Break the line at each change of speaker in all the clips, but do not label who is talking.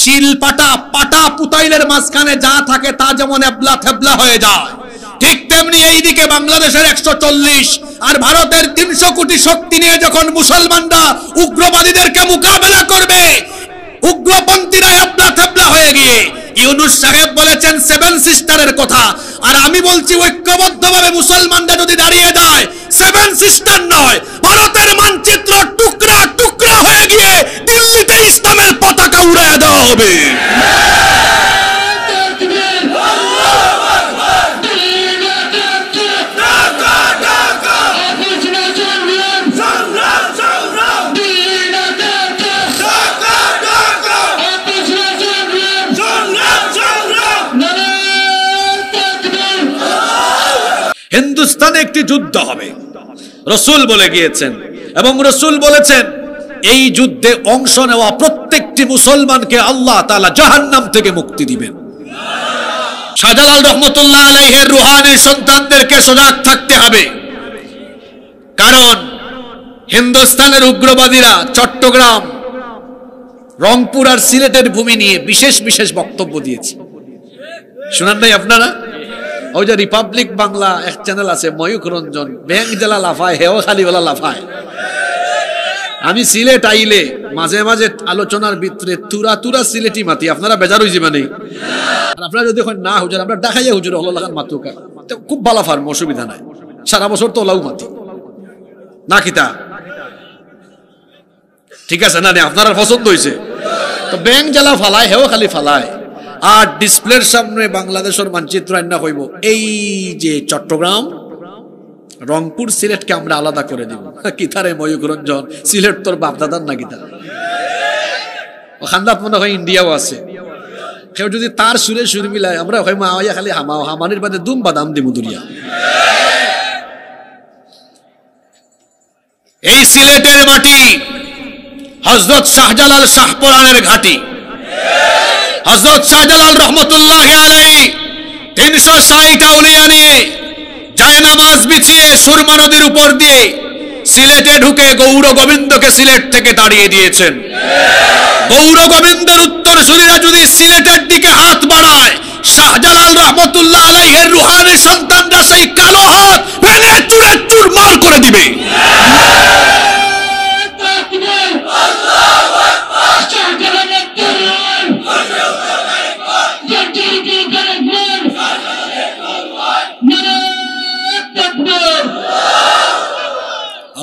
শিল পাটা পাটা পুতাইলের মাঝখানে যা থাকে তা যেমন এবলা থেবলা হয়ে যায়, ঠিক তেমনি এইদিকে বাংলাদেশের 140 আর ভারতের 300 কোটি শক্তি নিয়ে যখন মুসলমানরা উগ্রবাদীদেরকে মোকাবেলা করবে, উগ্রপন্থীরা এবলা থেবলা হয়ে গিয়ে, ইউনূস সাহেব বলেছেন 7 সিস্টারের কথা, আর আমি বলছি ঐক্যবদ্ধভাবে মুসলমানরা যদি দাঁড়িয়ে যায় 7 সিস্টার নয়, ভারতের মানচিত্র টুকরা টুকরা হয়ে গিয়ে দিল্লিতে ইসলামের পতাকা উড়িয়ে দেওয়া হবে। হিন্দুস্তানে একটি যুদ্ধ হবে, রাসূল বলে গিয়েছেন, এবং রাসূল বলেছেন এই যুদ্ধে অংশ নেওয়া প্রত্যেকটি মুসলমানকে আল্লাহ তাআলা জাহান্নাম থেকে মুক্তি দিবেন। শাহজালাল রহমতুল্লাহ আলাইহির রুহানি সন্তানদেরকে সজাগ থাকতে হবে, কারণ হিন্দুস্তানের উগ্রবাদীরা চট্টগ্রাম, রংপুর আর সিলেটের ভূমি নিয়ে বিশেষ বিশেষ বক্তব্য দিয়েছে। শুনেন নাই আপনারা? ওই যে রিপাবলিক বাংলা এক চ্যানেল আছে, ময়ূখ রঞ্জন, ব্যাংক জেলা লাফায়, হেও খালিওয়ালা লাফায়। আমি সিলেট আইলে মাঝে মাঝে আলোচনার ভিতরে তুরা তুরা সিলেটি মাতি, আপনারা বেজার হয়ে যাবেন। আর আপনারা যদি না হুজুর আমরা ডাকাইয়া হুজুর হল লাগান মাতুকা, খুব ভালো ফার্ম, অসুবিধা নাই, সারা বছর তো ওলাও মাতি না কিতা, ঠিক আছে না? আপনারা পছন্দ হয়েছে তো ব্যাংক জেলা ফালায়, হেও খালি ফালায়, আর ডিসপ্লের সামনে বাংলাদেশের মানচিত্র আইনা হইব এই যে চট্টগ্রাম, রংপুর, সিলেটকে আমরা আলাদা করে দিব। কিতারে ময়ূখ রঞ্জন, সিলেট তোর বাপ দাদার না কিতা? ওখানটা মনে হয় ইন্ডিয়াও আছে। কেউ যদি তার সুরে সুর মিলায়, আমরা ওখানে মাওয়া খালি হামাও, হামানির বাদে দুম বাদাম দিমু দুরিয়া। এই সিলেটের মাটি হযরত শাহজালাল শাহপরানের ঘাঁটি। হযরত শাহজালাল রহমতুল্লাহ আলাইহি 360 আউলিয়া নিয়ে জায়নামাজ বিছিয়ে সুরমা নদীর উপর দিয়ে সিলেটে ঢুকে গৌর গোবিন্দকে সিলেট থেকে তাড়িয়ে দিয়েছেন। গৌর গোবিন্দের উত্তরসূরিরা যদি সিলেটের দিকে হাত বাড়ায়, শাহজালাল রহমতুল্লাহ আলাইহির রুহানি সন্তানরা সেই কালো হাত ভেঙে চুরে চুরমার করে দিবে।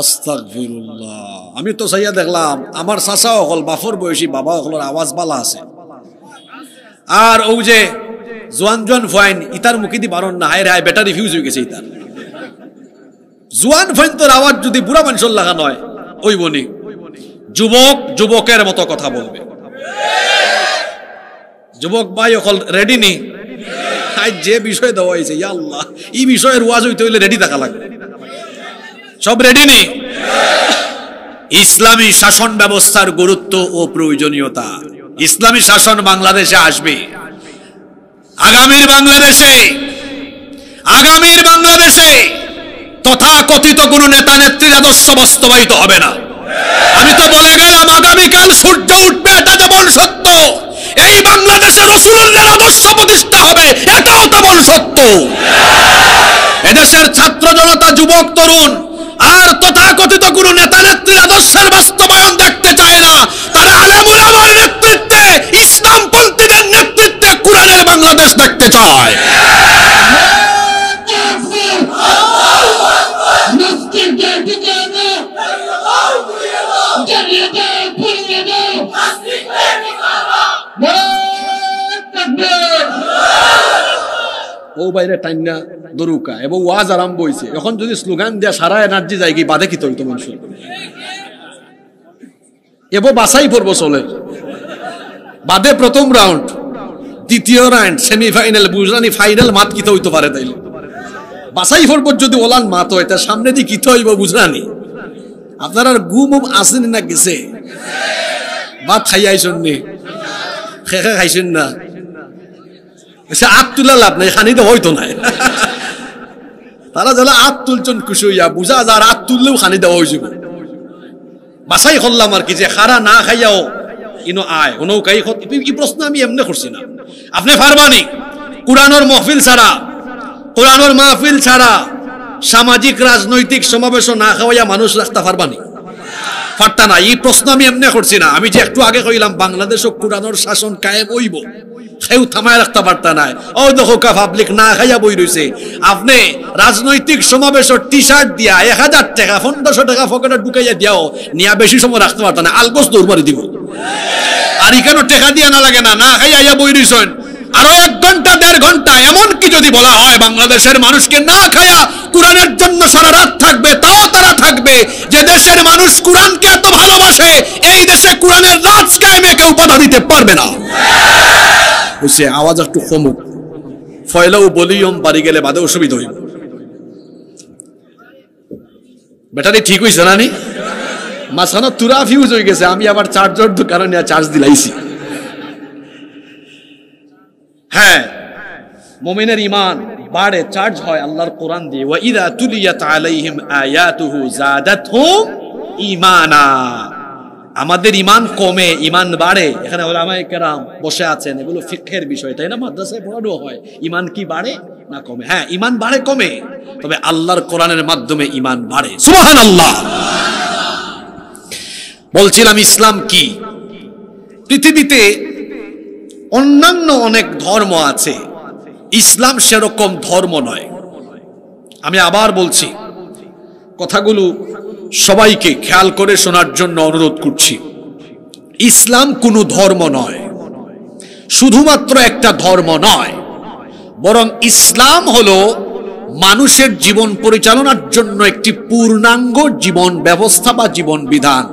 আস্তাগফিরুল্লাহ। আমি তো সাইয়া দেখলাম আমার চাচা হল বাফর বয়সী বাবা হলের আওয়াজ বালা আছে, আর ও যে জোয়ান জোয়ান ফাইন ইতার মুখি দি বারণ না, হায় হায় ব্যাটারি ফিউজ হয়ে গেছে ইতার। জোয়ান ফাইন তোর আওয়াজ যদি বুড়া মানুষের লাগানো হয়, ওই বনি যুবক যুবকের মতো কথা বলবে। যুবক ভাই হল রেডি নি? যে বিষয় দেওয়া হয়েছে, ইয়া আল্লাহ, এই বিষয়ের ওয়াজ হইতে হইলে রেডি থাকা লাগবে। সব রেডি নি? ইসলামী শাসন ব্যবস্থার গুরুত্ব ও প্রয়োজনীয়তা। ইসলামী শাসন বাংলাদেশে আসবে। আগামীর বাংলাদেশে তথাকথিত কোন নেতা নেত্রীর আদর্শ বাস্তবায়িত হবে না। আমি তো বলে গেলাম আগামীকাল সূর্য উঠবে, এটা যেমন সত্য, এই বাংলাদেশে রাসূলুল্লাহর আদর্শ প্রতিষ্ঠা হবে, এটাও তেমন সত্য। এদেশের ছাত্র জনতা, যুবক তরুণ আর তথাকথিত কোন নেতা নেত্রীর আদর্শের বাস্তবায়ন দেখতে চায় না। তারা আলেম উলামার নেতৃত্বে, ইসলামপন্থীদের নেতৃত্বে কোরআনের বাংলাদেশ দেখতে চায়। ও বাইরে টাইনা দরুকা এবং ওয়াজ আরম্ভ হয়েছে। এখন যদি স্লোগান দেয়া সারা এনার্জি যায় কি বাদে কি তৈরি মানুষ এবার বাসাই পড়বো চলে বাদে প্রথম রাউন্ড, দ্বিতীয় রাউন্ড, সেমিফাইনাল, বুঝলানি ফাইনাল মাত কিতে হইতে পারে, তাইলে বাসাই পড়বো যদি ওলান মাত হয় তার সামনে দিয়ে কিতে হইব বুঝলানি। আপনার আর গুম আসেন না গেছে? ভাত খাইয়াইছেন নি? খেখে খাইছেন না? আত তুলা লাভ নাই, খানি তো হইতো নাই। তারা যারা আত তুলছেন খুশি হইয়া, বুঝা যার আত তুললেও খানি দেওয়া হয়েছিল। বাসাই করলাম আর কি যে খারা না খাইয়াও ইনো আয় নৌকাই এই প্রশ্ন আমি এমনি করছি না। আপনি পারবানি কুরআনের মাহফিল ছাড়া, কুরআনের মাহফিল ছাড়া সামাজিক রাজনৈতিক সমাবেশ না খাওয়াইয়া মানুষ রাখতে পারবানি? পারতা না। এই প্রশ্ন আমি এমনি করছি না। আমি যে একটু আগে কইলাম বাংলাদেশও কুরআনের শাসন কায়েম হইব, কেউ থামায় রাখতে পারতা নাই। ও দেখো কা পাবলিক না খাইয়া বই রইছে। আপনি রাজনৈতিক সমাবেশের টি শার্ট দিয়া 1000 টাকা 1500 টাকা পকেটে ঢুকাইয়া দিয়াও নিয়া বেশি সময় রাখতে পারতা না, আলগোস দৌড় মারি দিব। আর এখানে টাকা দিয়া না লাগে না, না খাইয়া বই রইছেন আরো 1 ঘন্টা 1.5 ঘন্টা। এমন কি যদি বলা হয় বাংলাদেশের মানুষকে না খায়া কুরআনের জন্য সারা রাত থাকবে, তাও তারা থাকবে। যে দেশের মানুষ কুরআনকে এত ভালোবাসে, এই দেশে কুরআনের রাজ কায়েমে কেউ বাধা দিতে পারবে না। বুঝছে? আওয়াজ একটু কমুক, ফয়লাও বলিয়ম বাড়ি গেলে বাদে অসুবিধা হইব। ব্যাটারি ঠিক হইছে না? নি মাঝখানে তুরা ফিউজ হয়ে গেছে, আমি আবার চার্জার দোকানে নিয়ে চার্জ দিলাইছি। হ্যাঁ, মুমিনের ঈমান বাড়ে, চার্জ হয় আল্লাহর কোরআন দিয়ে। ওয়া ইযা তুলিয়াত আলাইহিম আয়াতুহু যাদাতহুম ঈমানা। আমাদের ঈমান কমে, ঈমান বাড়ে। এখানে উলামায়ে কেরাম বসে আছেন, এগুলো ফিকহের বিষয়, তাই না? মাদ্রাসায় পড়ানো হয় ঈমান কি বাড়ে না কমে? হ্যাঁ, ঈমান বাড়ে কমে, তবে আল্লাহর কোরআনের মাধ্যমে ঈমান বাড়ে। সুবহানাল্লাহ। বলছিলাম ইসলাম কি? পৃথিবীতে অন্যান্য অনেক ধর্ম আছে, ইসলাম সেরকম ধর্ম নয়। আমি আবার বলছি, কথাগুলো সবাইকে খেয়াল করে শোনার জন্য অনুরোধ করছি। ইসলাম কোনো ধর্ম নয়, শুধুমাত্র একটা ধর্ম নয়, বরং ইসলাম হলো মানুষের জীবন পরিচালনার জন্য একটি পূর্ণাঙ্গ জীবন ব্যবস্থা বা জীবন বিধান।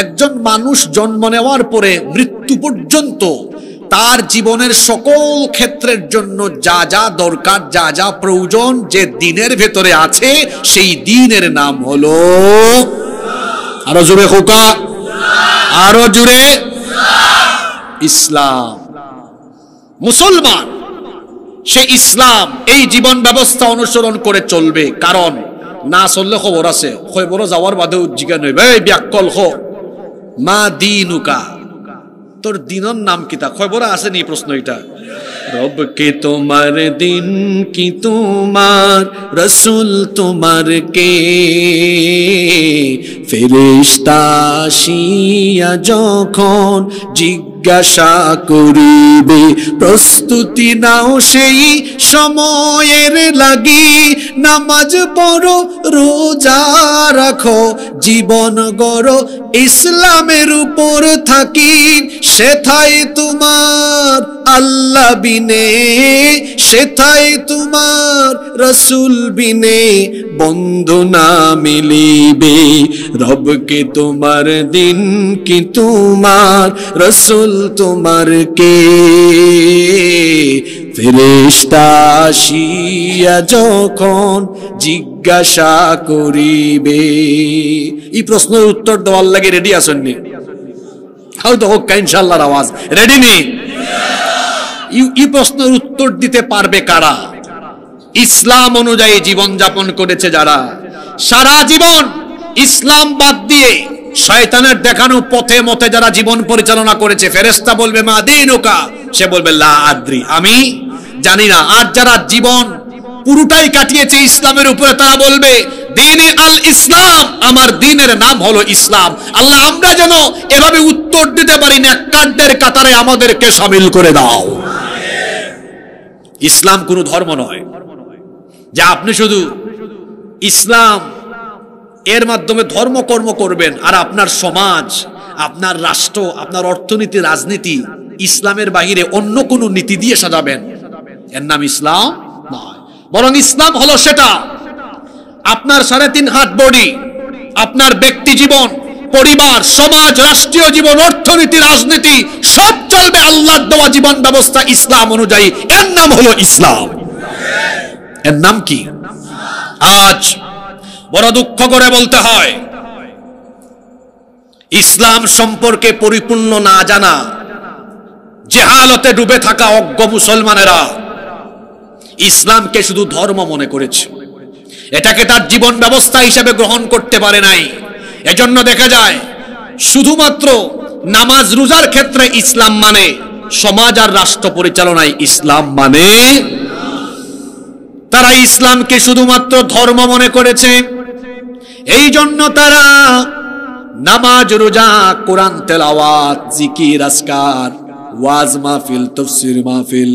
একজন মানুষ জন্ম নেওয়ার পরে মৃত্যু পর্যন্ত তার জীবনের সকল ক্ষেত্রের জন্য যা যা দরকার, যা যা প্রয়োজন, যে দিনের ভেতরে আছে, সেই দিনের নাম হলো, আরো জোরে খোকা, আরো জোরে, ইসলাম। মুসলমান সে ইসলাম এই জীবন ব্যবস্থা অনুসরণ করে চলবে। কারণ না চললে খবর আছে, খবর যাওয়ার বাদেও জিজ্ঞাসা নইবে, এই ব্যাকল খো মা দিনুকা, তোর দিনের নাম কি? তা খবর আছে নি? প্রশ্ন এটা। রব কে তোমার দিন কি তোমার, রসুল তোমার কে, ফেরেশতা আসিয়া যখন জিজ্ঞাসা করিবে, প্রস্তুতি নাও সেই সময়ের লাগি, নামাজ পড়ো রোজা রাখো, জীবন গড়ো ইসলামের উপর থাকি, সেথায় তোমার আল্লাহ বিনে, সেথায় তোমার রসুল বিনে বন্ধু না মিলিবে। রবকে তোমার দিন কি তোমার, রসুল তোমার কে, ফেরেশতা আসিয়া যখন জিজ্ঞাসা করিবে। এই প্রশ্নের উত্তর দেওয়ার লাগে রেডি আছেন নি? হয়তো হোক ইনশাআল্লাহর আওয়াজ রেডি নি? এই প্রশ্নের উত্তর দিতে পারবে কারা? ইসলাম অনুযায়ী জীবন যাপন করেছে যারা, সারা জীবন ইসলাম বাদ দিয়ে শয়তানের দেখানো পথে মতে যারা জীবন পরিচালনা করেছে। ফেরেশতা বলবে মা দিনুকা, সে বলবে লা আদ্রি, আমি জানি না। আর যারা জীবন পুরোটাই কাটিয়েছে ইসলামের উপরে, তারা বলবে দিনে আল ইসলাম, আমার দিনের নাম হলো ইসলাম। আল্লাহ আমরা যেন এভাবে উত্তর দিতে পারি, নেককারদের কাতারে আমাদেরকে শামিল করে দাও। ইসলাম কোনো ধর্ম নয় যা আপনি শুধু ইসলাম এর মাধ্যমে ধর্মকর্ম করবেন আর আপনার সমাজ, আপনার রাষ্ট্র, আপনার অর্থনীতি, রাজনীতি ইসলামের বাহিরে অন্য কোনো নীতি দিয়ে সাজাবেন। এর নাম ইসলাম নয়। বরং ইসলাম হলো সেটা আপনার 3.5 হাত বডি, আপনার ব্যক্তি জীবন, পরিবার, সমাজ, রাষ্ট্রীয় জীবন, অর্থনীতি, রাজনীতি সব চলবে আল্লাহর দেওয়া জীবন ব্যবস্থা ইসলাম অনুযায়ী। এর নাম হলো ইসলাম। এর নাম কি? আজ বড় দুঃখ করে বলতে হয়, ইসলাম সম্পর্কে পরিপূর্ণ না জানা, জেহালতে ডুবে থাকা অজ্ঞ মুসলমানেরা ইসলামকে শুধু ধর্ম মনে করেছে, এটাকে তার জীবন ব্যবস্থা হিসেবে গ্রহণ করতে পারে নাই। এজন্য দেখা যায় শুধুমাত্র
নামাজ রোজার ক্ষেত্রে ইসলাম মানে, সমাজ আর রাষ্ট্র পরিচালনায় ইসলাম মানে। তারা ইসলামকে শুধুমাত্র ধর্ম মনে করেছে, এই জন্য তারা নামাজ, রোজা, কোরআন তেলাওয়াত, জিকির, আজকার, ওয়াজ মাহফিল, তাফসীর মাহফিল,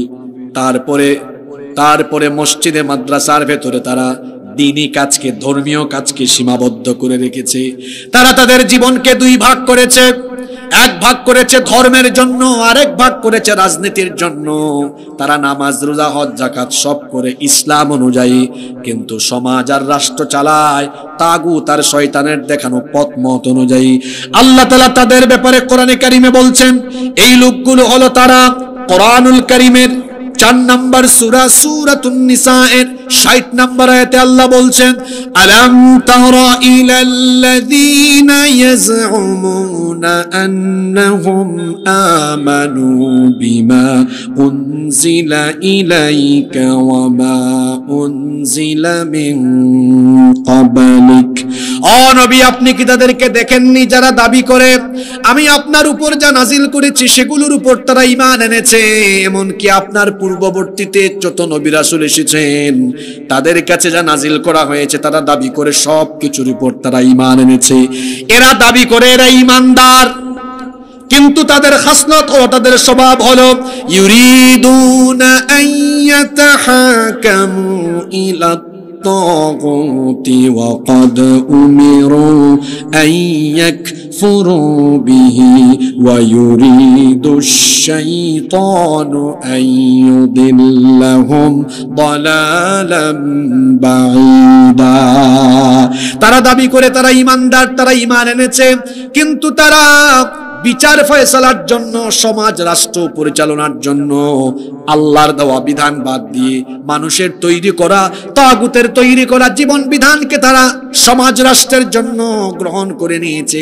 তারপরে মসজিদে মাদ্রাসার ভেতরে তারা দ্বীনি কাজকে, ধর্মীয় কাজকে সীমাবদ্ধ করে রেখেছে। তারা তাদের জীবনকে দুই ভাগ করেছে, এক ভাগ করেছে ধর্মের জন্য, আরেক ভাগ করেছে রাজনীতির জন্য। তারা নামাজ, রোজা, হজ, যাকাত সব করে ইসলাম অনুযায়ী, কিন্তু সমাজ আর রাষ্ট্র চালায় তাগুত আর শয়তানের দেখানো পথ মত অনুযায়ী। আল্লাহ তাআলা তাদের ব্যাপারে কোরআনে কারিমে বলছেন, এই লোকগুলো হলো তারা। কোরআনুল কারিমের 4 নম্বর সূরা সূরাতুন নিসা এর 60 নম্বর আয়াতে আল্লাহ বলছেন, আলাম তারা ইলাল্লাযীনা ইয়াজউমুনা আন্নাহুম আমানু বিমা উনজিলা ইলাইকা ওয়া মা উনজিলা মিন ক্বাবলিক। ও নবী, আপনি কি তাদেরকে দেখেননি যারা দাবি করে আমি আপনার উপর যা নাজিল করেছি সেগুলোর উপর তারা ঈমান এনেছে? এমনকি আপনার পূর্ববর্তীতে যত নবী রাসূল এসেছেন তাদের কাছে যা নাজিল করা হয়েছে তারা দাবি করে সব কিছুর উপর তারা ঈমান এনেছে। এরা দাবি করে এরা ঈমানদার, কিন্তু তাদের খাসলত ও তাদের স্বভাব হলো ইউরিদুনা আইয়াতাহাকামু ইলা الطاغوت وقد أمروا أن يكفروا به ويريد الشيطان أن يضلهم ضلالا بعيدا। তারা দাবি করে তারা ঈমানদার, তারা ঈমান এনেছে, কিন্তু তারা বিচার ফয়সালার জন্য, সমাজ রাষ্ট্র পরিচালনার জন্য আল্লাহর দেওয়া বিধান বাদ দিয়ে মানুষের তৈরি করা, তাগুতের তৈরি করা জীবন বিধানকে তারা সমাজ রাষ্ট্রের জন্য গ্রহণ করে নিয়েছে।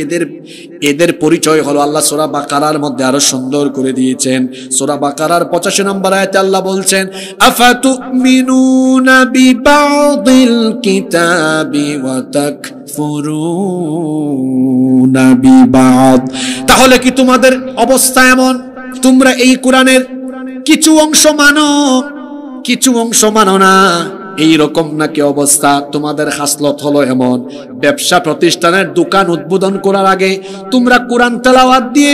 এদের পরিচয় হলো আল্লাহ সূরা বাকারার মধ্যে আরো সুন্দর করে দিয়েছেন। সূরা বাকারার 85 নম্বর আয়াতে আল্লাহ বলছেন, আফাতুমিনুনা বিবাদিল কিতাবি ওয়া তাকফুরুনা বিবাদ। তাহলে কি তোমাদের অবস্থা এমন, তোমরা এই কোরআনের কিছু অংশ মানো, কিছু অংশ মানো না? এই রকম নাকি অবস্থা? তোমাদের খাসলত হলো এমন, ব্যবসা প্রতিষ্ঠানের দোকান উদ্বোধন করার আগে তোমরা কোরআন তেলাওয়াত দিয়ে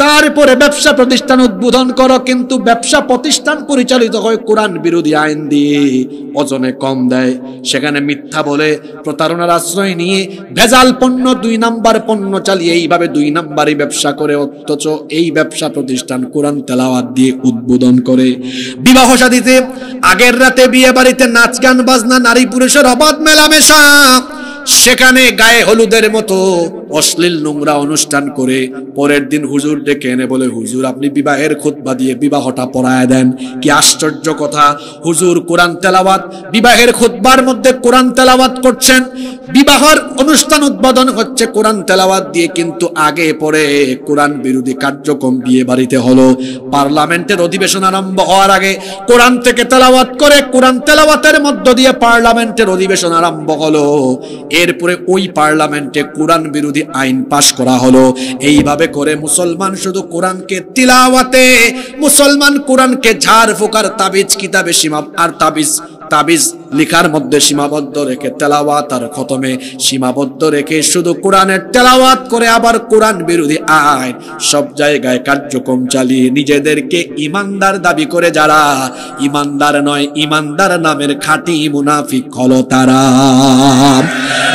তারপরে ব্যবসা প্রতিষ্ঠান উদ্বোধন করো, কিন্তু ব্যবসা প্রতিষ্ঠান পরিচালিত হয় কোরআন বিরোধী আইন দিয়ে, ওজনে কম দেয়, সেখানে মিথ্যা বলে প্রতারণার আশ্রয় নিয়ে ভেজাল পণ্য, 2 নাম্বার পণ্য চালিয়ে এইভাবে 2 নাম্বারই ব্যবসা করে, অথচ এই ব্যবসা প্রতিষ্ঠান কোরআন তেলাওয়াত দিয়ে উদ্বোধন করে। বিবাহ শাদীতে আগের রাতে বিয়ে বাড়িতে নাচ গান বাজনা, নারী পুরুষের অবাধ মেলামেশা, সেখানে গায়ে হলুদের মতো অশ্লীল নোংরা অনুষ্ঠান করে পরের দিন হুজুর ডেকে এনে বলে, হুজুর আপনি বিবাহের খুতবা দিয়ে বিবাহটা পড়ায় দেন। কি আশ্চর্য কথা! হুজুর কোরআন তেলাওয়াত, বিবাহের খুতবার মধ্যে কোরআন তেলাওয়াত করছেন, বিবাহের অনুষ্ঠান উদ্বোধন হচ্ছে কোরআন তেলাওয়াত দিয়ে, কিন্তু আগে পরে কোরআন বিরোধী কার্যক্রম বিয়ে বাড়িতে হলো। পার্লামেন্টের অধিবেশন আরম্ভ হওয়ার আগে কোরআন থেকে তেলাওয়াত করে, কোরআন তেলাওয়াতের মধ্য দিয়ে পার্লামেন্টের অধিবেশন আরম্ভ হলো, এরপরে ওই পার্লামেন্টে কোরআন বিরোধী আইন পাশ করা হলো। এইভাবে করে মুসলমান শুধু কোরআনকে তিলাওয়াতে, মুসলমান কোরআনকে ঝাড় ফুকার তাবিজ কিতাবে আর তাবিজ লিখার মধ্যে সীমাবদ্ধ রেখে, তেলাওয়াত আর খতমে সীমাবদ্ধ রেখে শুধু কোরআনের তেলাওয়াত করে, আবার কোরআন বিরোধী আইন সব জায়গায় কার্যক্রম চালিয়ে নিজেদেরকে ঈমানদার দাবি করে যারা ঈমানদার নয়, ঈমানদার নামের খাঁটি মুনাফিক হলো তারা।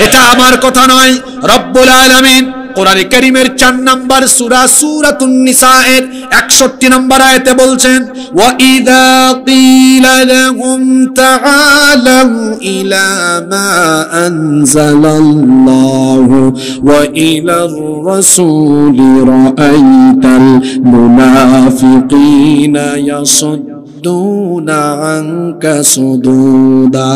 এটা আমার কথা নয়, রব্বুল আলামিন কোরআন কারীমের 4 নম্বর সূরা সূরাতুন নিসা এর 61 নম্বর আয়াতে বলছেন, ওয়া ইযা ক্বিলা লাহুম তাআলাউ ইলা মা আনজালাল্লাহু ওয়া ইলার রাসূলি রাআইতাল মুনাফিকিনা ইয়াসুদ্দুনা আনকা সুদুদা।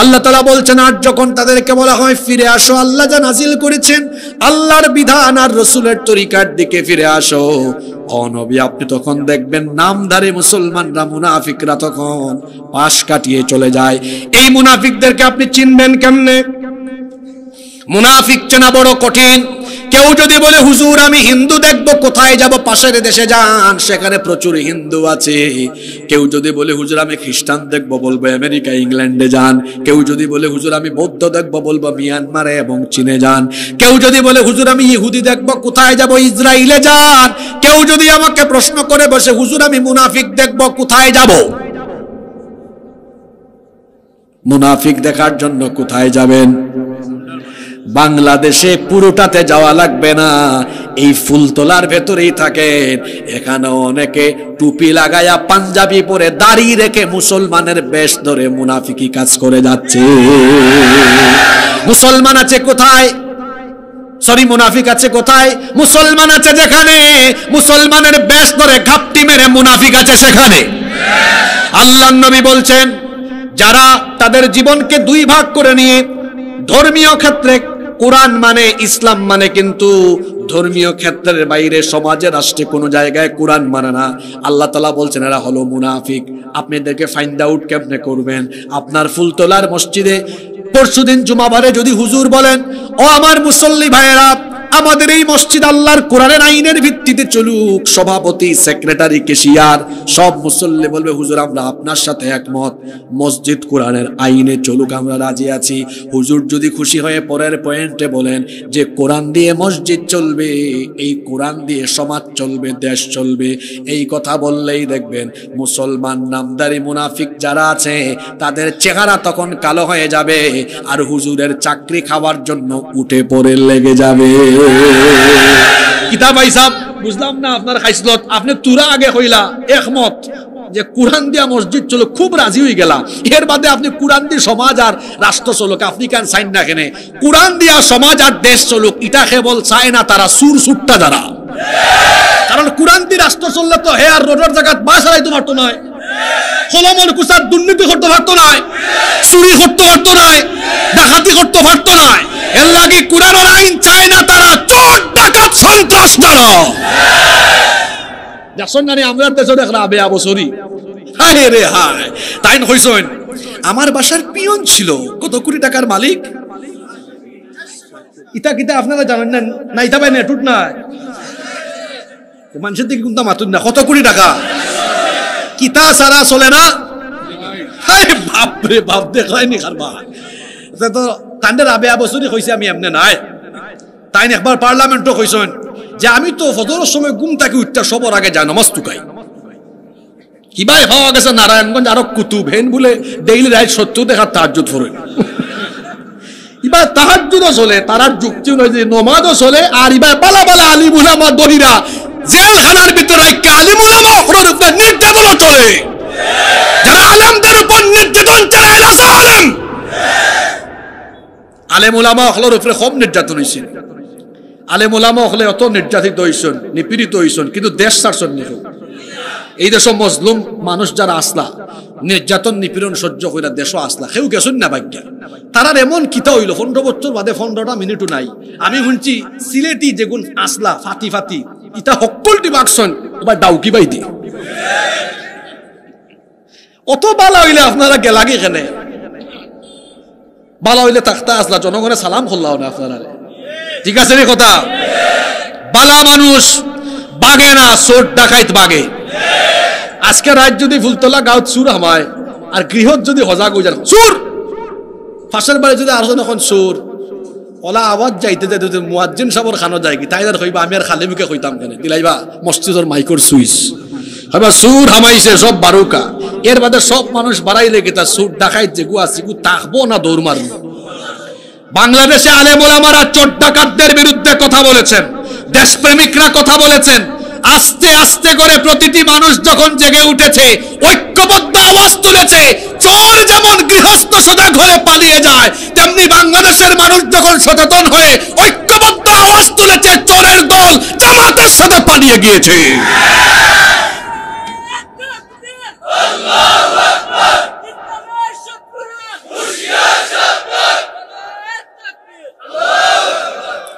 আল্লাহ তাআলা বলছেন, আর যখন তাদেরকে বলা হয় ফিরে আসো, আল্লাহ যা নাজিল করেছেন আল্লাহর বিধান আর রাসূলের তরিকার দিকে ফিরে আসো, ও নবী আপনি তখন দেখবেন নামধারী মুসলমানরা, মুনাফিকরা তখন পাশ কাটিয়ে চলে যায়। এই মুনাফিকদেরকে আপনি চিনবেন কেমনে? মুনাফিক চেনা বড় কঠিন, কেউ যদি বলে হুজুর আমি হিন্দু দেখবো, কোথায় যাব? পাশের দেশে যান, সেখানে প্রচুর হিন্দু আছে। কেউ যদি বলে হুজুর আমি খ্রিস্টান দেখবো, বলবো আমেরিকা ইংল্যান্ডে যান। কেউ যদি বলে হুজুর আমি বৌদ্ধ দেখবো, বলবো মিয়ানমারে এবং চীনে যান। কেউ যদি বলে হুজুর আমি ইহুদি দেখবো, কোথায় যাব? ইসরায়েলে যান। কেউ যদি আমাকে প্রশ্ন করে বসে হুজুর আমি মুনাফিক দেখবো, কোথায় যাব? মুনাফিক দেখার জন্য কোথায় যাবেন? বাংলাদেশে পুরোটাতে যাওয়া লাগবে না, এই ফুলতলার ভেতরেই থাকেন। এখানে অনেকে টুপি লাগায়া পাঞ্জাবি পরে দাড়ি রেখে মুসলমানের বেশ ধরে মুনাফিকি কাজ করে যাচ্ছে। মুসলমান আছে কোথায়? মুনাফিক আছে কোথায়? মুসলমান আছে যেখানে, মুসলমানের বেশ ধরে ঘাপটি মেরে মুনাফিক আছে সেখানে। আল্লাহর নবী বলছেন, যারা তাদের জীবনকে দুই ভাগ করে নিয়ে ধর্মীয় ক্ষেত্রে কোরআন মানে ইসলাম মানে, কিন্তু ধর্মীয় ক্ষেত্রের বাইরে সমাজে রাষ্ট্রে কোনো জায়গায় কোরআন মানে না, আল্লাহ তাআলা বলছেন এরা হলো মুনাফিক। আপনি এদেরকে ফাইন্ড আউট কেমনে করবেন? আপনার ফুলতলার মসজিদে পরশুদিন জুমাবারে যদি হুজুর বলেন, ও আমার মুসল্লি ভাইয়েরা, আমাদের এই মসজিদ আল্লাহর কোরআনের আইনের ভিত্তিতে চলুক, সভাপতি, সেক্রেটারি, কেশিয়ার সব মুসল্লি বলবে হুজুর আমরা আপনার সাথে একমত, মসজিদ কোরআনের আইনে চলুক, আমরা রাজি আছি। হুজুর যদি খুশি হয়ে পরের পয়েন্টে বলেন যে কোরআন দিয়ে মসজিদ চলবে, এই কোরআন দিয়ে সমাজ চলবে, দেশ চলবে, এই কথা বললেই দেখবেন মুসলমান নামদারি মুনাফিক যারা আছে তাদের চেহারা তখন কালো হয়ে যাবে, আর হুজুরের চাকরি খাওয়ার জন্য উঠে পড়ে লেগে যাবে। কিতাব হিসাব বুঝলাম না আপনার খাইসলত, আপনি তুরা আগে হইলা একমত যে কোরআন দিয়া মসজিদ চলো, খুব রাজি হয়ে গেলা। এর বাদে আপনি কোরআন দিয়ে সমাজ আর রাষ্ট্র চলুক, আপনি কেন সাইন না কেনে? কোরআন দিয়া সমাজ আর দেশ চলুক, এটা কেবল চায় না তারা সুর সুট্টা যারা। কারণ কোরআন দিয়ে রাষ্ট্র চললে তো হে আর রোডের জায়গায় বাস হারাইতে পারতো নয়, খোলামল কুসার দুর্নীতি করতে পারতো নয়, চুরি করতে পারতো নয়, ডাকাতি করতে পারতো নয়। এর লাগে কোরআনের আইন চায় না তারা, চোর ডাকাত সন্ত্রাস তারা। দেখছেন না আমরা দেশে দেখলাম আবে আবসরি, হায় রে হায়। তাই হইছেন আমার বাসার পিয়ন ছিল, কত কোটি টাকার মালিক। ইটা কিতা আপনারা জানেন না? না ইটা ভাই নেটুট না, মানুষের দিকে কিন্তু মাতুন না, কত কোটি টাকা। কিতা সারা চলে না, বাপরে বাপ দেখায়নি খারবা তো তান্ডের আবে আবসরি কইছে আমি এমনি নাই। তাই একবার পার্লামেন্টও কইছেন যে আমি তো ফজরের সময় ঘুম থেকে উঠতে সবার আগে যা নামাজ টুকাই। কিভাবে পাওয়া গেছে নারায়ণগঞ্জ আরো কুতুব হেন বলে ডেইলি রাইট 70 দেখার তাহাজ্জুদ পড়েন। এবার তাহাজ্জুদও চলে, তারার যুক্তি অনুযায়ী নমাজও চলে, আর এবার বালা বালা আলিম উলামা দহিরা জেলখানার ভিতরে আলিম উলামা ওর উপরে নির্যাতনও চলে। যারা আলেমদের উপর নির্যাতন চালায় এরা জালেম। আলেম উলামা হলোর উপরে কম নির্যাতন হয়েছে, আলেম উলামা হলে অত নির্যাতিত হইছেন, নিপীড়িত হইছেন, কিন্তু দেশ ছাড়ছেন নি। এই দেশ মজলুম মানুষ যারা আসলা, নির্যাতন নিপীড়ন সহ্য কইরা দেশও আসলা, কেউ গেছেন না ভাগ্য। তারার এমন কিতা হইল 15 বছর বাদে 15টা মিনিটও নাই। আমি শুনছি সিলেটি যেগুন আসলা ফাতি ফাতি ইটা সকলটি বাকছেন এবার ডাউকি বাই দি। অত বালা হইলে আপনারা গেলাগে কেনে? বালা হইলে থাকতা আসলা, জনগণে সালাম করলাও না আপনারা, ঠিক আছে রে কথা? বালা মানুষ বাগে না, চোর ডাকাইত বাগে। আজকে রাত যদি ফুলতলা গাঁত চুর হামায়, আর গৃহত যদি সজাগ হয়ে যান চোর, ফাঁসের বাড়ি যদি আরো এখন চোর ওলা আওয়াজ যাইতে যাইতে মুয়াজ্জিন সাহেবের খানো যায় কি তাই আর কইবা আমি আর খালি মুখে কইতাম কেন দিলাইবা মসজিদের মাইকর সুইচ হইবা চোর হামাইছে সব বারুকা। এর বাদে সব মানুষ বাড়াইলে কি তা চোর ডাকাইত যে গুয়া সিগু তাকবো না দৌড় মারবো। বাংলাদেশে আলেম ওলামারা চোর ডাকাতদের বিরুদ্ধে কথা বলেছেন, দেশপ্রেমিকরা কথা বলেছেন। আস্তে আস্তে করে প্রতিটি মানুষ যখন জেগে উঠেছে, ঐক্যবদ্ধ আওয়াজ তুলেছে, চোর যেমন গৃহস্থ সজাগ হয়ে পালিয়ে যায়, তেমনি বাংলাদেশের মানুষ যখন সচেতন হয়ে ঐক্যবদ্ধ আওয়াজ তুলেছে, চোরের দল জামাতের সাথে পালিয়ে গিয়েছে।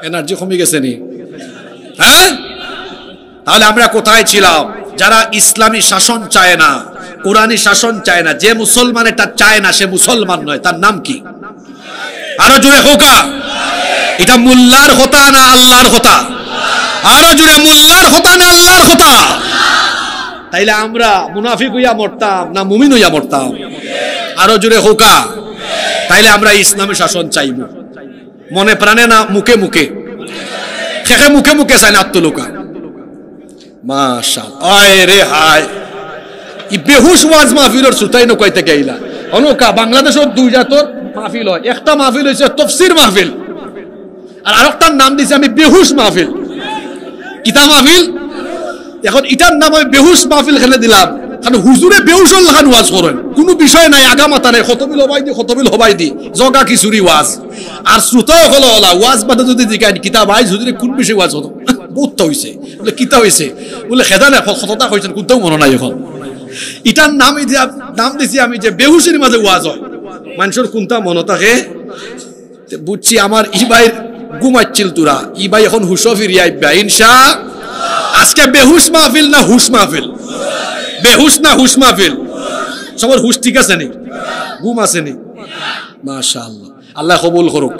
এনার্জি কমে গেছে নি? হ্যাঁ, তাহলে আমরা কোথায় ছিলাম? যারা ইসলামী শাসন চায় না, কোরআনী শাসন চায় না, যে মুসলমান এটা চায় না সে মুসলমান নয়। তার নাম কি? আরো জোরে হোকা। এটা মোল্লার কথা না আল্লাহর কথা? আরো জোরে, মোল্লার কথা না আল্লাহর কথা? তাইলে আমরা মুনাফিক হইয়া মরতাম না মুমিন হইয়া মরতাম? আরো জোরে হোকা। তাইলে আমরা ইসলামী শাসন চাইব মনে প্রাণে না মুখে মুখে? খেখে মুখে মুখে চাই না আত্মলোকা। মাশাআল্লাহ, আয় রে হায়, ই বেহুশ ওয়াজ মাহফিলের সুতাই নকইতে গেইলা অনকা। বাংলাদেশের দুই জাতর মাহফিল হয়, একটা মাহফিল হইছে তাফসীর মাহফিল, আর আরেকটার নাম দিছি আমি বেহুশ মাহফিল। কিতা মাহফিল? এখন এটার নাম আমি বেহুশ মাহফিল খেলে দিলাম, কারণ হুজুরে বেহুশল লাগান ওয়াজ করেন, কোনো বিষয় নাই, আগা মাথা নাই, খতবিল হবাই দি জগা খিচুড়ি ওয়াজ। আর শ্রোতাও হলো ওলা ওয়াজ বাদে যদি জিজ্ঞাসা কিতাব আইজ হুজুরে কোন বিষয়ে ওয়াজ হতো, বহুতটা হইছে বলে কিতা হইছে বলে খেদা না কতটা হইছেন কোনটাও মনে নাই। এখন এটার নাম দিছি আমি যে বেহুশের মাঝে ওয়াজ হয়, মানুষের কোনটা মনে থাকে বুঝছি। আমার ইবাই ঘুমাচ্ছিল তোরা, ইবাই এখন হুশো ফিরিয়া আইবা ইনশা। আজকে বেহুশ মাহফিল না হুশ মাহফিল? বেহুশ না হুশ মাহফিল? সবার হুশ ঠিক আছে নি? ঘুম আছে নি? মাশাআল্লাহ, আল্লাহ কবুল করুক।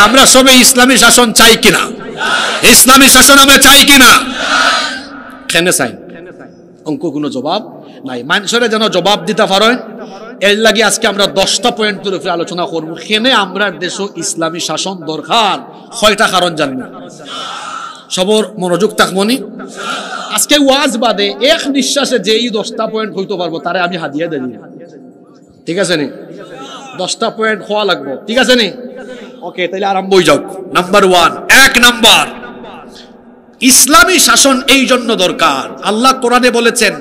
আমরা সবে ইসলামী শাসন চাই কিনা? ইসলামী শাসন আমরা চাই কিনা? কেনে চাই? অঙ্ক কোনো জবাব নাই, মানুষের যেন জবাব দিতে পারেন। এর লাগে আজকে আমরা 10টা পয়েন্টের উপরে আলোচনা করবো। কেনে আমরা দেশ ইসলামী শাসন দরকার, 6টা কারণ জানবো। সবর মনোযোগ থাকবনি। আজকে ওয়াজ বাদে এক নিঃশ্বাসে যেই 10টা পয়েন্ট হইতে পারবো তারে আমি হাদিয়া দেব, ঠিক আছে নি? 10টা পয়েন্ট হওয়া লাগবো, ঠিক আছে নি? ওকে, তাহলে আরম্ভ হয়ে যাও। নাম্বার 1, 1 নাম্বার, ইসলামী শাসন এই জন্য দরকার। আল্লাহ কোরআনে বলেছেন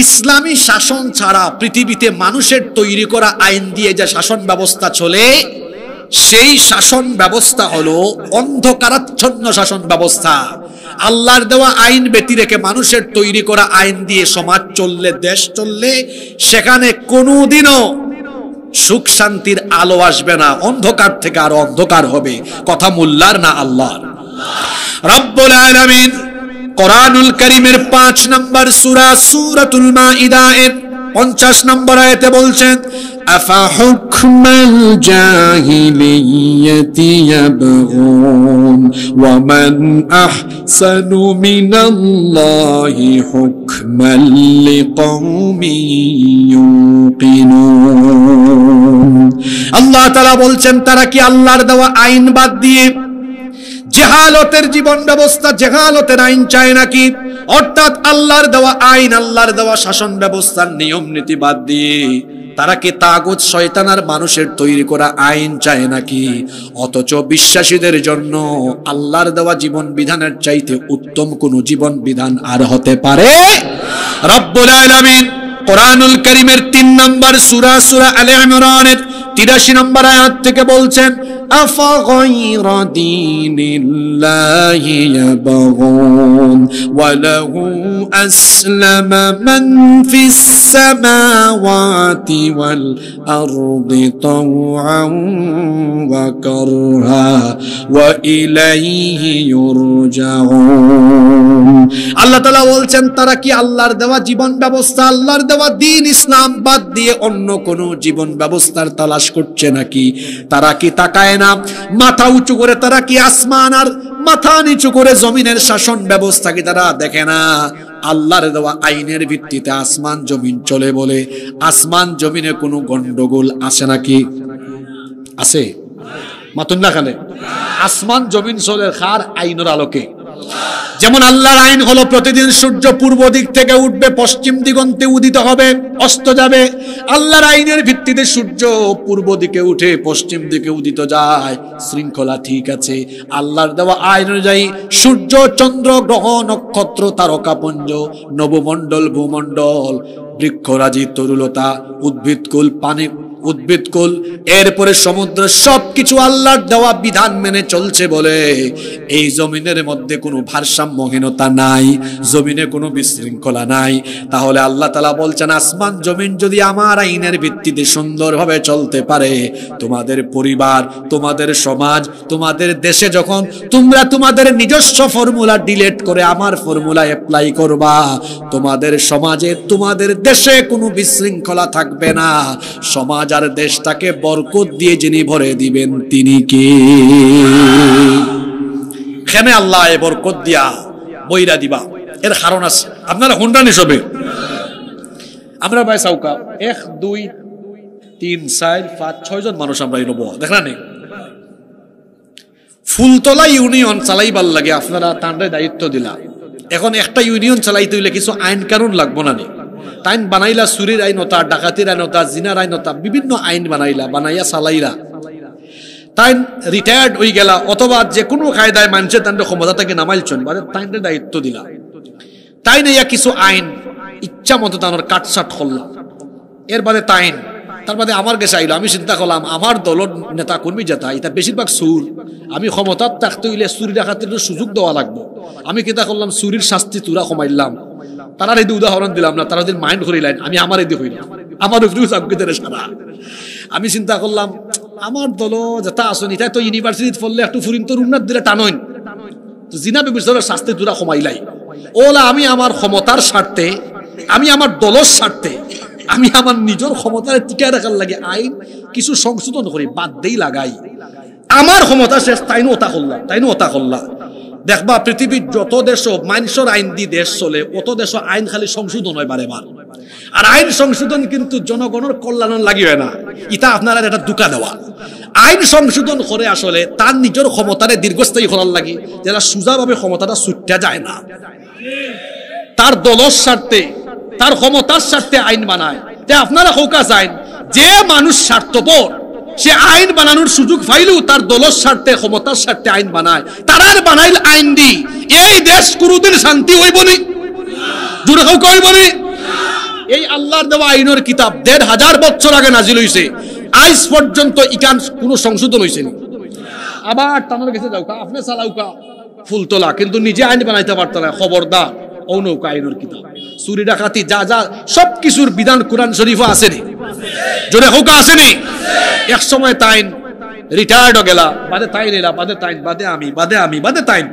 ইসলামী শাসন ছাড়া পৃথিবীতে মানুষের তৈরি করা আইন দিয়ে যে শাসন ব্যবস্থা চলে, সেই শাসন ব্যবস্থা হলো অন্ধকারাচ্ছন্ন শাসন ব্যবস্থা। আল্লাহর দেওয়া আইন ব্যতি রেখে মানুষের তৈরি করা আইন দিয়ে সমাজ চললে, দেশ চললে, সেখানে কোনোদিনও সুখ শান্তির আলো আসবে না, অন্ধকার থেকে আরো অন্ধকার হবে। কথা মোল্লার না আল্লাহর? রব্বুল আলামিন কোরআনুল কারীমের 5 নম্বর সূরা সূরাতুল মাইদা এর 50 নম্বর আয়াতে বলছেন আফা হুকমাল জাহিলিয়াতি ইয়াবগুন ওয়া মান আহসানু মিনাল্লাহি হুকমান লিকওমিন ইউকিনুন। আল্লাহ তাআলা বলছেন তারা কি আল্লাহর দেওয়া আইন বাদ দিয়ে জেহালতের জীবন ব্যবস্থা, জেহালতের আইন চায় নাকি? অর্থাৎ আল্লাহর দেওয়া আইন, আল্লাহর দেওয়া শাসন ব্যবস্থার নিয়ম নীতি বাদ দিয়ে তারা কি তাগুত শয়তান আর মানুষের তৈরি করা আইন চায় নাকি? অথচ বিশ্বাসীদের জন্য আল্লাহর দেওয়া জীবন বিধানের চাইতে উত্তম কোন জীবন বিধান আর হতে পারে? রব্বুল আলামিন কোরআনুল কারীমের 3 নম্বর সূরা সূরা আলে ইমরানের 83 নম্বর আয়াত থেকে বলছেন আফা গায়রা দীনিল্লাহি ইয়াবগুন ওয়া লাহু আসলামা মান ফিস সামাওয়াতি ওয়াল আরদি তাওআন ওয়া কারহা ওয়া ইলাইহি ইউরজাউন। আল্লাহ তাআলা বলছেন তারা কি আল্লাহর দেওয়া জীবন ব্যবস্থা, আল্লাহর দেওয়া দ্বীন ইসলাম বাদ দিয়ে অন্য কোন জীবন ব্যবস্থার তালাশ করছে নাকি? তারা কি তাকায় না? মাথা উঁচু করে তারা কি আসমান আর মাথা নিচু করে জমিনের শাসন ব্যবস্থা কি তারা দেখে না? আল্লাহর দেওয়া আইনের ভিত্তিতে আসমান জমিন চলে বলে আসমান জমিনে কোনো গন্ডগোল আসে নাকি? আছে? মাতুন না খানে আসমান জমিন চলে কার আইনের আলোকে? যেমন আল্লাহর আইন হলো প্রতিদিন সূর্য পূর্ব দিক থেকে উঠবে, পশ্চিম দিগন্তে উদিত হবে, অস্ত যাবে। আল্লাহর আইনের ভিত্তিতে সূর্য পূর্ব দিকে উঠে পশ্চিম দিকে উদিত যায়, শৃঙ্খলা ঠিক আছে। আল্লাহর দেওয়া আইন অনুযায়ী সূর্য, চন্দ্র, গ্রহ, নক্ষত্র, তারকাপুঞ্জ, নবমণ্ডল, ভূমণ্ডল, বৃক্ষরাজি, তরুলতা, উদ্ভিদকুল, পানি উদ্ভিদকুল, এরপরে সমুদ্র, সবকিছু আল্লাহর দেওয়া বিধান মেনে চলছে বলে এই জমিনের মধ্যে কোনো ভারসাম্যহীনতা নাই, জমিনে কোনো বিশৃঙ্খলা নাই। তাহলে আল্লাহ তাআলা বলছেন আসমান জমিন যদি আমার আইনের ভিত্তিতে সুন্দরভাবে চলতে পারে, তোমাদের পরিবার, তোমাদের সমাজ, তোমাদের দেশে যখন তোমরা তোমাদের নিজস্ব ফর্মুলা ডিলিট করে আমার ফর্মুলা অ্যাপ্লাই করবা, তোমাদের সমাজে, তোমাদের দেশে কোনো বিশৃঙ্খলা থাকবে না, সমাজ হাজার দেশটাকে বরকত দিয়ে যিনি ভরে দিবেন তিনি কে? খেনে আল্লাহ এ বরকত দিয়া বইরা দিবা, এর কারণ আছে। আপনারা হুন্ডানি সবে আমরা ভাই সাউকা 1 2 3 4 5 6 জন মানুষ আমরা নব দেখলা নেই। ফুলতলা ইউনিয়ন চালাইবার লাগে আপনারা তান্ডে দায়িত্ব দিলা। এখন একটা ইউনিয়ন চালাইতে হইলে কিছু আইন কানুন লাগবো না নি? আইন বানাইলা, চুরির আইনতা, ডাকাতির আইনতা, জিনার আইনতা, বিভিন্ন আইন বানাইয়া চালাইলা। তাই রিটায়ার্ড হয়ে গেলা অথবা যে কোনো কায়দায় মানুষের তান্ডে ক্ষমতা থেকে নামাইলছেন বাদে তাইনের দায়িত্ব দিলা। তাই না কিছু আইন ইচ্ছা মতো তানোর কাটসাট করলাম, এর বাদে তাইন তার বাদে আমার কাছে আইলো। আমি চিন্তা করলাম আমার দলের নেতা কর্মী যেটা এটা বেশিরভাগ সুর, আমি ক্ষমতার থাকতে হইলে চুরি ডাকাতির সুযোগ দেওয়া লাগবো। আমি কিতা করলাম, চুরির শাস্তি তুরা কমাইলাম। তারা এই উদাহরণ দিলাম না, তারা যদি মাইন্ড করিলেন আমি আমার এই হইলাম, আমার সারা। আমি চিন্তা করলাম আমার দল যেটা আসন এটা তো ইউনিভার্সিটি পড়লে একটু ফুরিন তো উন্নত দিলে টানইন তো জিনা বিবেচনার শাস্তি তুরা কমাইলাই। ওলা আমি আমার ক্ষমতার স্বার্থে, আমি আমার দলের স্বার্থে, আমি আমার নিজের ক্ষমতার টিকায় রাখার লাগে আইন কিছু সংশোধন করি, বাদ দেই লাগাই। আমার ক্ষমতা শেষ, তাইনো ওতা করলা। দেখবা পৃথিবীর যত দেশ মানুষের আইন দিয়ে দেশ চলে, অত দেশ আইন খালি সংশোধন হয় বারে বার। আর আইন সংশোধন কিন্তু জনগণের কল্যাণ লাগি হয় না, এটা আপনারা এটা দুকা দেওয়া। আইন সংশোধন করে আসলে তার নিজের ক্ষমতারে দীর্ঘস্থায়ী করার লাগে, যারা সোজাভাবে ক্ষমতাটা ছুটতে যায় না, তার দলের স্বার্থে, তার ক্ষমতার স্বার্থে আইন বানায়। আপনারা হোকা চাইন যে মানুষ স্বার্থপর সে আইন বানানোর সুযোগ পাইলেও তার দলের স্বার্থে, ক্ষমতার স্বার্থে আইন বানায়। তারার বানাইল আইন দি এই দেশ কোনদিন শান্তি হইবনি, জোরে হোক হইবনি। এই আল্লাহর দেওয়া আইনের কিতাব ১৫০০ বছর আগে নাজিল হইছে, আজ পর্যন্ত ইকান কোনো সংশোধন হইছে না। আবার তানোর কাছে যাওকা, আপনি চালাউকা ফুলতলা, কিন্তু নিজে আইন বানাইতে পারত না। খবরদার, অনৌকা আইনের কিতাব, চুরি ডাকাতি যা যা সব কিছুর বিধান কোরআন শরীফ আসেনি, জোরে হোকা আসেনি। এক সময় তাইন রিটায়ার্ড হয়ে গেলা, বাদে তাইন এলা, বাদে তাইন, বাদে আমি, বাদে আমি, বাদে তাইন।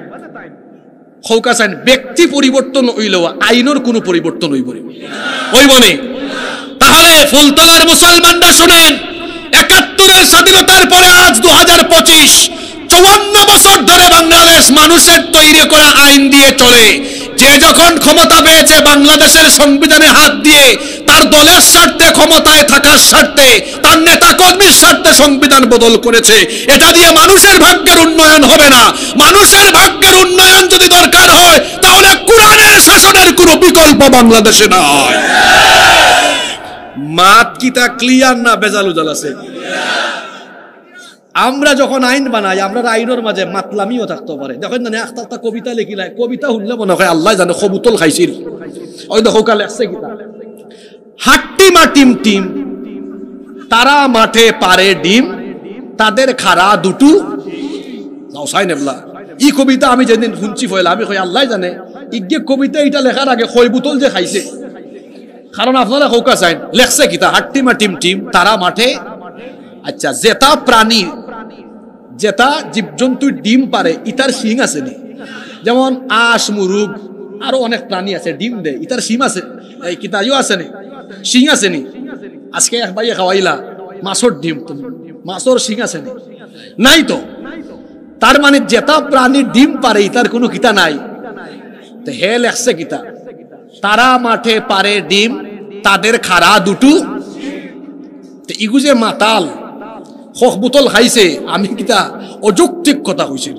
হোকা চাইন ব্যক্তি পরিবর্তন হইলেও আইনের কোনো পরিবর্তন হইব নি। তাহলে ফুলতলার মুসলমানরা শুনেন, ৭১-এর স্বাধীনতার পরে আজ ২০২৫, ৫৪ বছর ধরে বাংলাদেশ মানুষের তৈরি করা আইন দিয়ে চলে। যে যখন ক্ষমতা পেয়েছে বাংলাদেশের সংবিধানে হাত দিয়ে তার দলের স্বার্থে, ক্ষমতায় থাকার স্বার্থে, তার নেতা কর্মীর স্বার্থে সংবিধান বদল করেছে। এটা দিয়ে মানুষের ভাগ্যের উন্নয়ন হবে না। মানুষের ভাগ্যের উন্নয়ন যদি দরকার হয় তাহলে কোরআনের শাসনের কোনো বিকল্প বাংলাদেশে নাই। মাত কিতা ক্লিয়ার না বেজাল উজাল আছে? আমরা যখন আইন বানাই, আমরা আইনের মাঝে মাতলামিও থাকতে পারে। দেখেন না একটা কবিতা লিখিলাই, কবিতা শুনলে মনে হয় আল্লাহ জানে কবুতল খাইছিল। ওই দেখো কালে আসছে কিতা, হাট্টি মাটিম টিম, তারা মাঠে পারে ডিম, তাদের খাড়া দুটু সাই নেবলা। ই কবিতা আমি যেদিন শুনছি ফয়লা, আমি কই আল্লাহ জানে ইগে কবিতা এটা লেখার আগে কই বোতল যে খাইছে। কারণ আপনারা কৌকা চাইন লেখছে কিতা, হাট্টি মাটিম টিম, তারা মাঠে। আচ্ছা, যেটা প্রাণী, যেটা জীবজন্তুর ডিম পারে, ইটার শিং আছে নি? যেমন আশ, মুরুগ, আরো অনেক প্রাণী আছে ডিম দেয়, ইটার শিং আছে, এই কিতাইও আছে নি, শিং আছে নি? আজকে এক ভাইয়ে খাওয়াইলা মাছর ডিম, মাছর শিং আছে নি? নাই তো। তার মানে যেটা প্রাণী ডিম পারে ইটার কোনো কিতা নাই। তো হে লেখছে কিতা, তারা মাঠে পারে ডিম, তাদের খাড়া দুটু। ইগু যে মাতাল হক বোতল খাইছে, আমি কিতা অযৌক্তিক কথা কইছিল।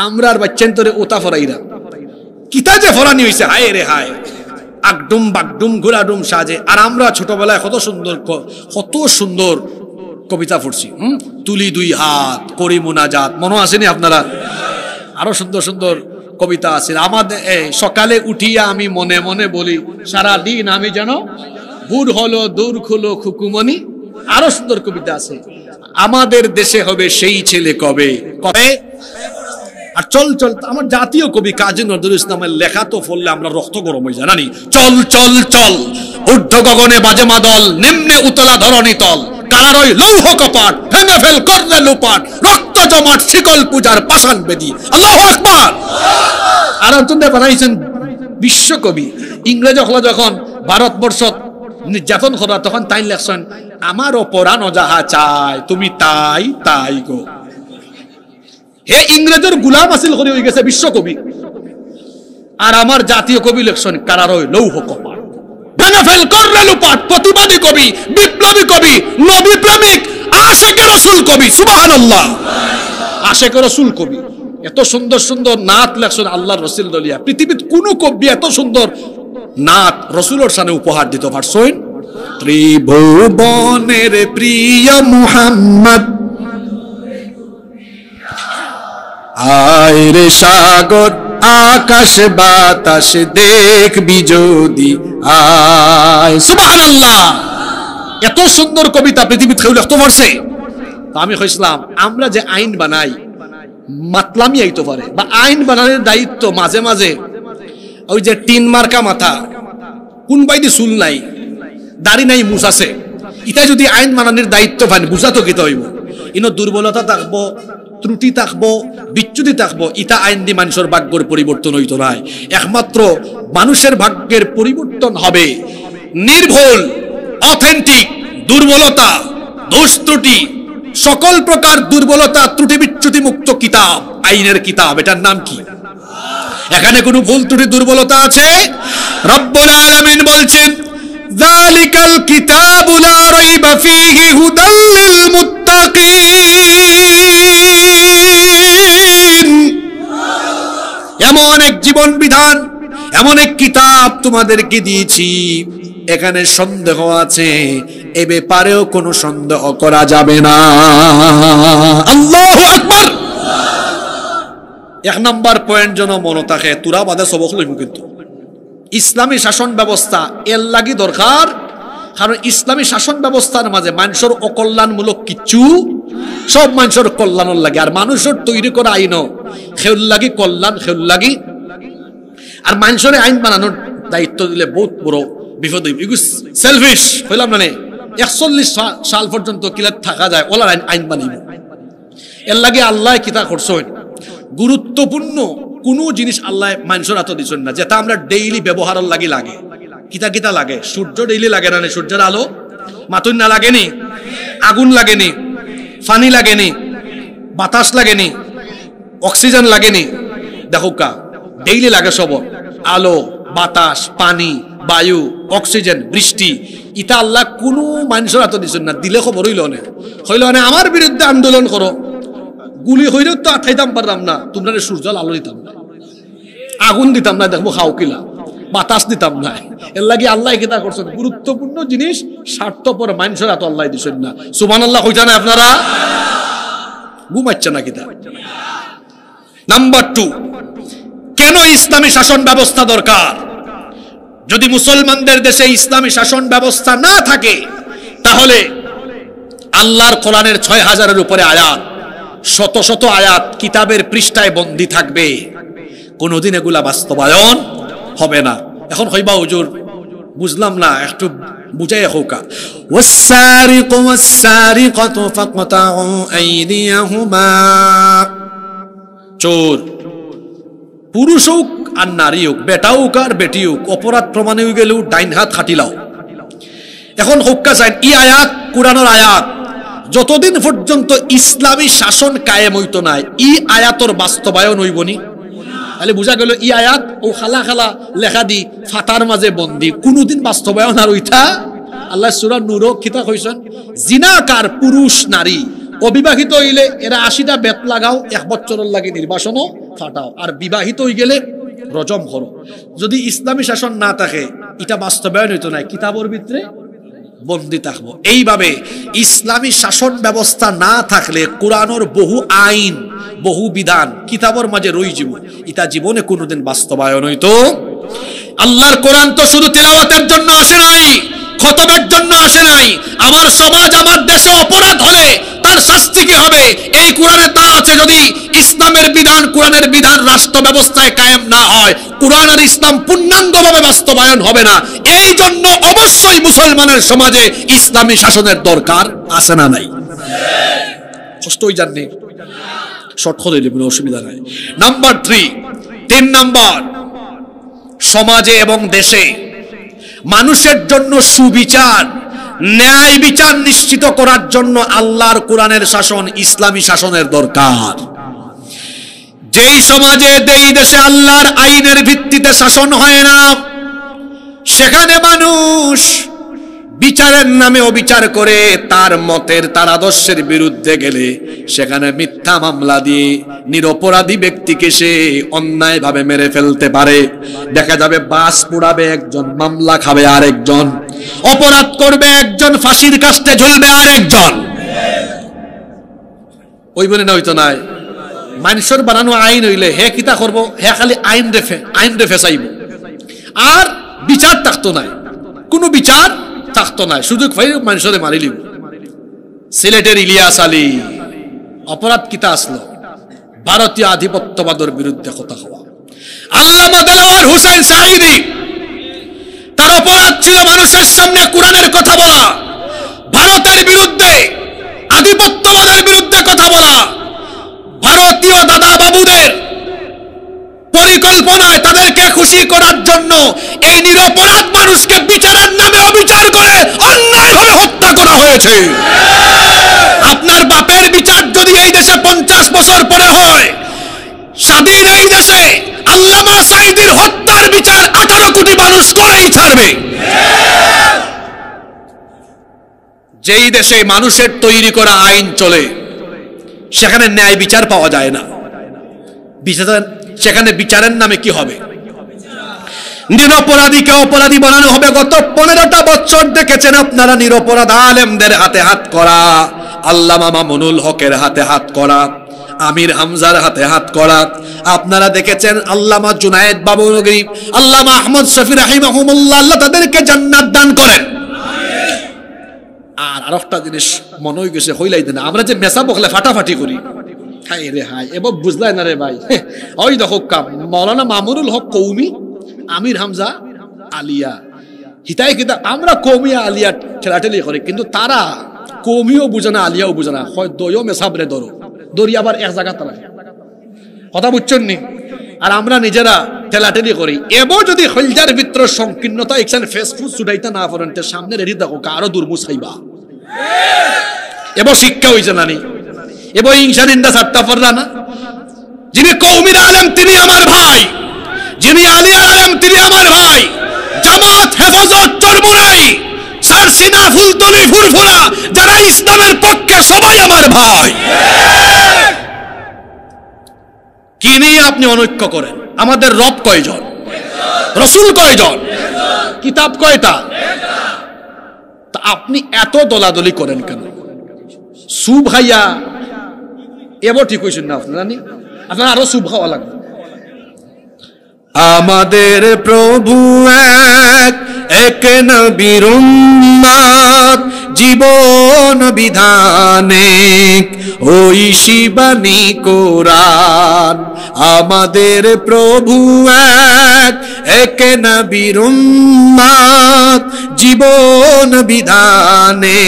আমরার বাচ্চান্তরে ওতা ফরাইরা কিতা যে ফরানি হইছে, হায় রে হায়, আকডুম বাগডুম ঘোরাডুম সাজে। আর আমরা ছোটবেলায় কত সুন্দর কবিতা পড়ছি, তুলি দুই হাত করি মুনাজাত, মনে আসেনি আপনারা? আরো সুন্দর সুন্দর কবিতা আছে। আমাদের সকালে উঠিয়া আমি মনে মনে বলি, সারা দিন আমি যেন বুড় হলো দূর খুলো খুকুমনি। আরো সুন্দর কবিতা আছে, আমাদের দেশে হবে সেই ছেলে কবে কবে। আর চল চল, আমার জাতীয় কবি কাজী নজরুল ইসলামের লেখা তো পড়লে আমরা রক্ত গরম হয়ে যায়, জানি? চল চল চল, ঊর্ধ্ব গগনে বাজে মাদল, নিম্নে উতলা ধরণী তল, কারারই লৌহ কপাট, ভেঙে ফেল করলে লোপাট, রক্ত জমাট শিকল পূজার পাষাণ বেদি। আল্লাহু আকবার। আর একজন বানাইছেন বিশ্বকবি, ইংরেজ হলো যখন ভারতবর্ষ নির্যাতন করা, তখন তাই লেখছেন আমারও পরানো যাহা চায় তুমি তাই তাই গো। হে ইংরেজের গুলাম আসিল করে হয়ে গেছে বিশ্বকবি, আর আমার জাতীয় কবি লেখছেন কারার ওই লৌহ কপাট, ভেঙে ফেল করলে লুপাট, প্রতিবাদী কবি, বিপ্লবী কবি, নবী প্রেমিক, আশেকে রসুল কবি। সুবহানাল্লাহ, আশেকে রসুল কবি। এত সুন্দর সুন্দর নাত লেখছেন আল্লাহর রসুল দলিয়া। পৃথিবীর কোন কবি এত সুন্দর নাত রসুলের সামনে উপহার দিতে পারছেন? ত্রিভুবনের প্রিয় মুহাম্মদ, আয় রে সাগর আকাশ বাতাস দেখবি যদি আয়। সুবহানাল্লাহ, এত সুন্দর কবিতা পৃথিবীতে কেউ লিখতে পারছে? আমি কইছিলাম আমরা যে আইন বানাই মাতলামি আইতে পারে, বা আইন বানানোর দায়িত্ব মাঝে মাঝে ওই যে টিন মার্কা মাথা, কোন বাইদি চুল নাই, দাড়ি নাই, মুছ আছে, ইটা যদি আইন বানানোর দায়িত্ব পান বুঝা তো কিতা হইব? ইনো দুর্বলতা থাকবো, ত্রুটি থাকবো, বিচ্যুতি থাকবো, ইটা আইন দি মানুষের ভাগ্যের পরিবর্তন হইতো নাই। একমাত্র মানুষের ভাগ্যের পরিবর্তন হবে নির্ভুল, অথেন্টিক, দুর্বলতা, দোষ ত্রুটি, সকল প্রকার দুর্বলতা, ত্রুটি বিচ্যুতি মুক্ত কিতাব, আইনের কিতাব। এটার নাম কি? এখানে কোনো ভুল ত্রুটি দুর্বলতা আছে? রব্বুল আলামিন বলছেন যালিকাল কিতাবু লা রাইবা ফীহি হুদাল লিল মুত্তাকিন। এমন এক জীবন বিধান, এমন এক কিতাব তোমাদেরকে দিয়েছি, এখানে সন্দেহ আছে এ ব্যাপারেও কোনো সন্দেহ করা যাবে না। আল্লাহু আকবার। এক নাম্বার পয়েন্ট যেন মনে থাকে, তোরা বাদে সবক লইব, কিন্তু ইসলামী শাসন ব্যবস্থা এর লাগি দরকার, কারণ ইসলামী শাসন ব্যবস্থার মাঝে মানুষের অকল্যাণমূলক কিচ্ছু, সব মানুষের কল্যাণের লাগে। আর মানুষের তৈরি করা আইন খেউল লাগি কল্যাণ, খেউল লাগি। আর মানুষের আইন বানানোর দায়িত্ব দিলে বহুত বড় বিপদ হইব। এগুলো সেলফিশ হইলাম না, 41 সাল পর্যন্ত কিলার থাকা যায়, ওলার আইন বানিব। এর লাগে আল্লাহ কিতা করছেন, গুরুত্বপূর্ণ কোন জিনিস আল্লাহ মানুষের হাতে দিচ্ছেন না, যেটা আমরা ডেইলি ব্যবহারের লাগে লাগে। কিতা কিতা লাগে? সূর্য ডেইলি লাগে না, সূর্যের আলো মাতুন না লাগেনি, আগুন লাগেনি, পানি লাগেনি, বাতাস লাগেনি, অক্সিজেন লাগেনি। দেখো কা ডেইলি লাগে সব, আলো, বাতাস, পানি, বায়ু, অক্সিজেন, বৃষ্টি। ইটা আল্লাহ কোনো মানুষের হাতে দিচ্ছেন না। দিলে খবর হইল না, হইল না আমার বিরুদ্ধে আন্দোলন করো, গুলি হইলেও তো আঠাইতাম পারলাম না, তোমরা সূর্য আলো দিতাম না, আগুন দিতাম না, দেখবো খাও কিলা, বাতাস দিতাম না। এর লাগে আল্লাহ কিতা করছেন, গুরুত্বপূর্ণ জিনিস স্বার্থপর মানুষের হাতে আল্লাহ দিচ্ছেন না। সুবহানাল্লাহ কইতা না আপনারা? ঘুমাচ্ছে না কিতা? নাম্বার 2, কেন ইসলামী শাসন ব্যবস্থা দরকার? যদি মুসলমানদের দেশে ইসলামী শাসন ব্যবস্থা না থাকে, তাহলে আল্লাহর কোরআনের 6000-এর উপরে আয়াত, শত শত আয়াত কিতাবের পৃষ্ঠায় বন্দী থাকবে, কোনদিন এগুলা বাস্তবায়ন হবে না। এখন কইবা হুজুর বুঝলাম না, একটু বুঝাই হোকা। ওয়াস-সারিকু ওয়াস-সারিকাতু ফাকতাউ আইদিয়াহুমা। চোর পুরুষ হোক আর নারী হোক, বেটা হোক আর বেটি হোক, অপরাধ প্রমাণ হয়ে গেলেও ডাইন হাত খাটিলাও। এখন হোক্কা চাই ই আয়াত কোরআনের আয়াত, যতদিন পর্যন্ত ইসলামী শাসন কায়েম হইতো না, ই আয়াতর বাস্তবায়ন হইবনি। তাহলে বুঝা গেল ই আয়াত ও খালা খালা লেখা দি ফাতার মাঝে বন্দী, কোনদিন বাস্তবায়ন আর ওইটা। আল্লাহ সূরা নূরও কিতা কইছেন, জিনাকার পুরুষ নারী অবিবাহিত হইলে এরা 80টা বেত লাগাও, 1 বছরের লাগে নির্বাসনও ফাটাও, আর বিবাহিত হয়ে গেলে রজম করো। যদি ইসলামী শাসন না থাকে এটা বাস্তবায়ন হইতো না, কিতাবের ভিতরে বন্দী থাকবো। এইভাবে ইসলামী শাসন ব্যবস্থা না থাকলে কোরআনের বহু আইন, বহু বিধান কিতাবের মাঝে রই যাব, এটা জীবনে কোনোদিন বাস্তবায়ন হইতো। আল্লাহর কোরআন তো শুধু তিলাওয়াতের জন্য আসে নাই, খতমের জন্য আসে নাই। আমার সমাজ, আমার দেশে অপরাধ হলে তার শাস্তি কি হবে, এই কোরআনে তা আছে। যদি ইসলামের বিধান, কোরআনের বিধান রাষ্ট্র ব্যবস্থায় কায়েম না হয়, কোরআন আর ইসলাম পূর্ণাঙ্গভাবে বাস্তবায়ন হবে না। এই জন্য অবশ্যই মুসলমানের সমাজে ইসলামী শাসনের দরকার আছে না নাই? কষ্টই জাননি, শর্ট করে নেবেন, অসুবিধা নাই। নাম্বার 3 নাম্বার, সমাজে এবং দেশে মানুষের জন্য সুবিচার, ন্যায় বিচার নিশ্চিত করার জন্য আল্লাহর কোরআনের শাসন, ইসলামী শাসনের দরকার। যেই সমাজে, যেই দেশে আল্লাহর আইনের ভিত্তিতে শাসন হয় না, সেখানে মানুষ বিচারের নামে অবিচার করে, তার মতের, তার আদর্শের বিরুদ্ধে গেলে সেখানে মিথ্যা মামলা দিয়ে নিরপরাধী ব্যক্তিকে সে অন্যায়ভাবে মেরে ফেলতে পারে। দেখা যাবে বাস পোড়াবে একজন, মামলা খাবে আরেকজন, অপরাধ করবে একজন, ফাঁসির কাস্টে ঝুলবে আরেকজন। ওই বলে না হইতো নাই, মানুষের বানানো আইন হইলে হে কিতা করবো, হে খালি আইন রেফে চাইব, আর বিচার থাকতো নাই, কোনো বিচার থাকতো নাই, সুযোগ পাই মানুষের মারি লিব। সিলেটের ইলিয়াস আলী অপরাধ কিতা আসলো, ভারতীয় আধিপত্যবাদের বিরুদ্ধে কথা হওয়া। আল্লামা দেলোয়ার হোসেন সাঈদী, তার অপরাধ ছিল মানুষের সামনে কোরআনের কথা বলা, ভারতের বিরুদ্ধে, আধিপত্যবাদের বিরুদ্ধে কথা বলা, ভারতীয় দাদা বাবুদের পরিকল্পনায় তাদেরকে খুশি করার জন্য এই নিরপরাধ মানুষকে বিচারের নামে অবিচার করে অন্যায়ভাবে হত্যা করা হয়েছে। আপনার বাপের বিচার যদি এই দেশে 50 বছর পরে হয়, স্বাধীন এই দেশে আল্লামা সাঈদীর হত্যার বিচার 18 কোটি মানুষ করেই ছাড়বে। যেই দেশে মানুষের তৈরি করা আইন চলে, সেখানে ন্যায় বিচার পাওয়া যায় না। সেখানে বিচারের নামে কি হবে? নিরপরাধীকে অপরাধী বানানো হবে। গত 15টা বছর দেখেছেন আপনারা নিরপরাধ আলেমদের হাতে হাত করা, আল্লামা মামুনুল হকের হাতে হাত করা, আমির হামজার হাতে হাত করা। আপনারা দেখেছেন আল্লামা জুনায়েদ বাবুনগরী, আল্লামা আহমদ শফি রাহিমাহুমুল্লাহ, আল্লাহ তাদেরকে জান্নাত দান করেন। আর একটা জিনিস মনে হয়ে গেছে, হইলাই দেন আমরা যে মেসা বকলে ফাটাফাটি করি, হাই রে হাই, এবার বুঝলাই না রে ভাই। ওই দেখো মাওলানা মামুনুল হক কৌমি, আমির হামজা আলিয়া, হিতাই কিতা আমরা কৌমিয়া আলিয়া ঠেলাঠেলি করে, কিন্তু তারা কৌমিও বুঝে না, আলিয়াও বুঝে না, হয় দইও মেসাবরে ধরো দড়ি আবার এক জায়গা তারা কথা বুঝছেন নি। আর আমরা নিজেরা ঠেলাঠেলি করি। এবার যদি হলজার ভিতর সংকীর্ণতা এখানে ফেসফুস ছুটাইতে না পারেন, সামনে রেডি দেখো কারো দুর্মুষ খাইবা। এবার শিক্ষা হয়েছে না নি, এবার ইনসা নিন্দা সাতটা পড়লা না। যিনি কৌমির আলেম তিনি আমার ভাই, যিনি আলিয়ার আলেম তিনি আমার ভাই। জামাত, হেফাজত, চরমুনাই, সারসিনা, ফুলতলি, ফুরফুরা, যারা ইসলামের পক্ষে সবাই আমার ভাই। কি নিয়ে আপনি অনৈক্য করেন? আমাদের রব কয়জন? রসুল কয়জন? কিতাব কয়টা? তা আপনি এত দলাদলি করেন কেন? সুব খাইয়া এবার ঠিক হয়েছেন না আপনি, জানি আপনার আরো সুব খাওয়া লাগবে। আমাদের প্রভু এক নবীর উম্মত, জীবন বিধানে ওই শিবানী কোরআন। আমাদের প্রভু এক নবীর উম্মত, জীবন বিধানে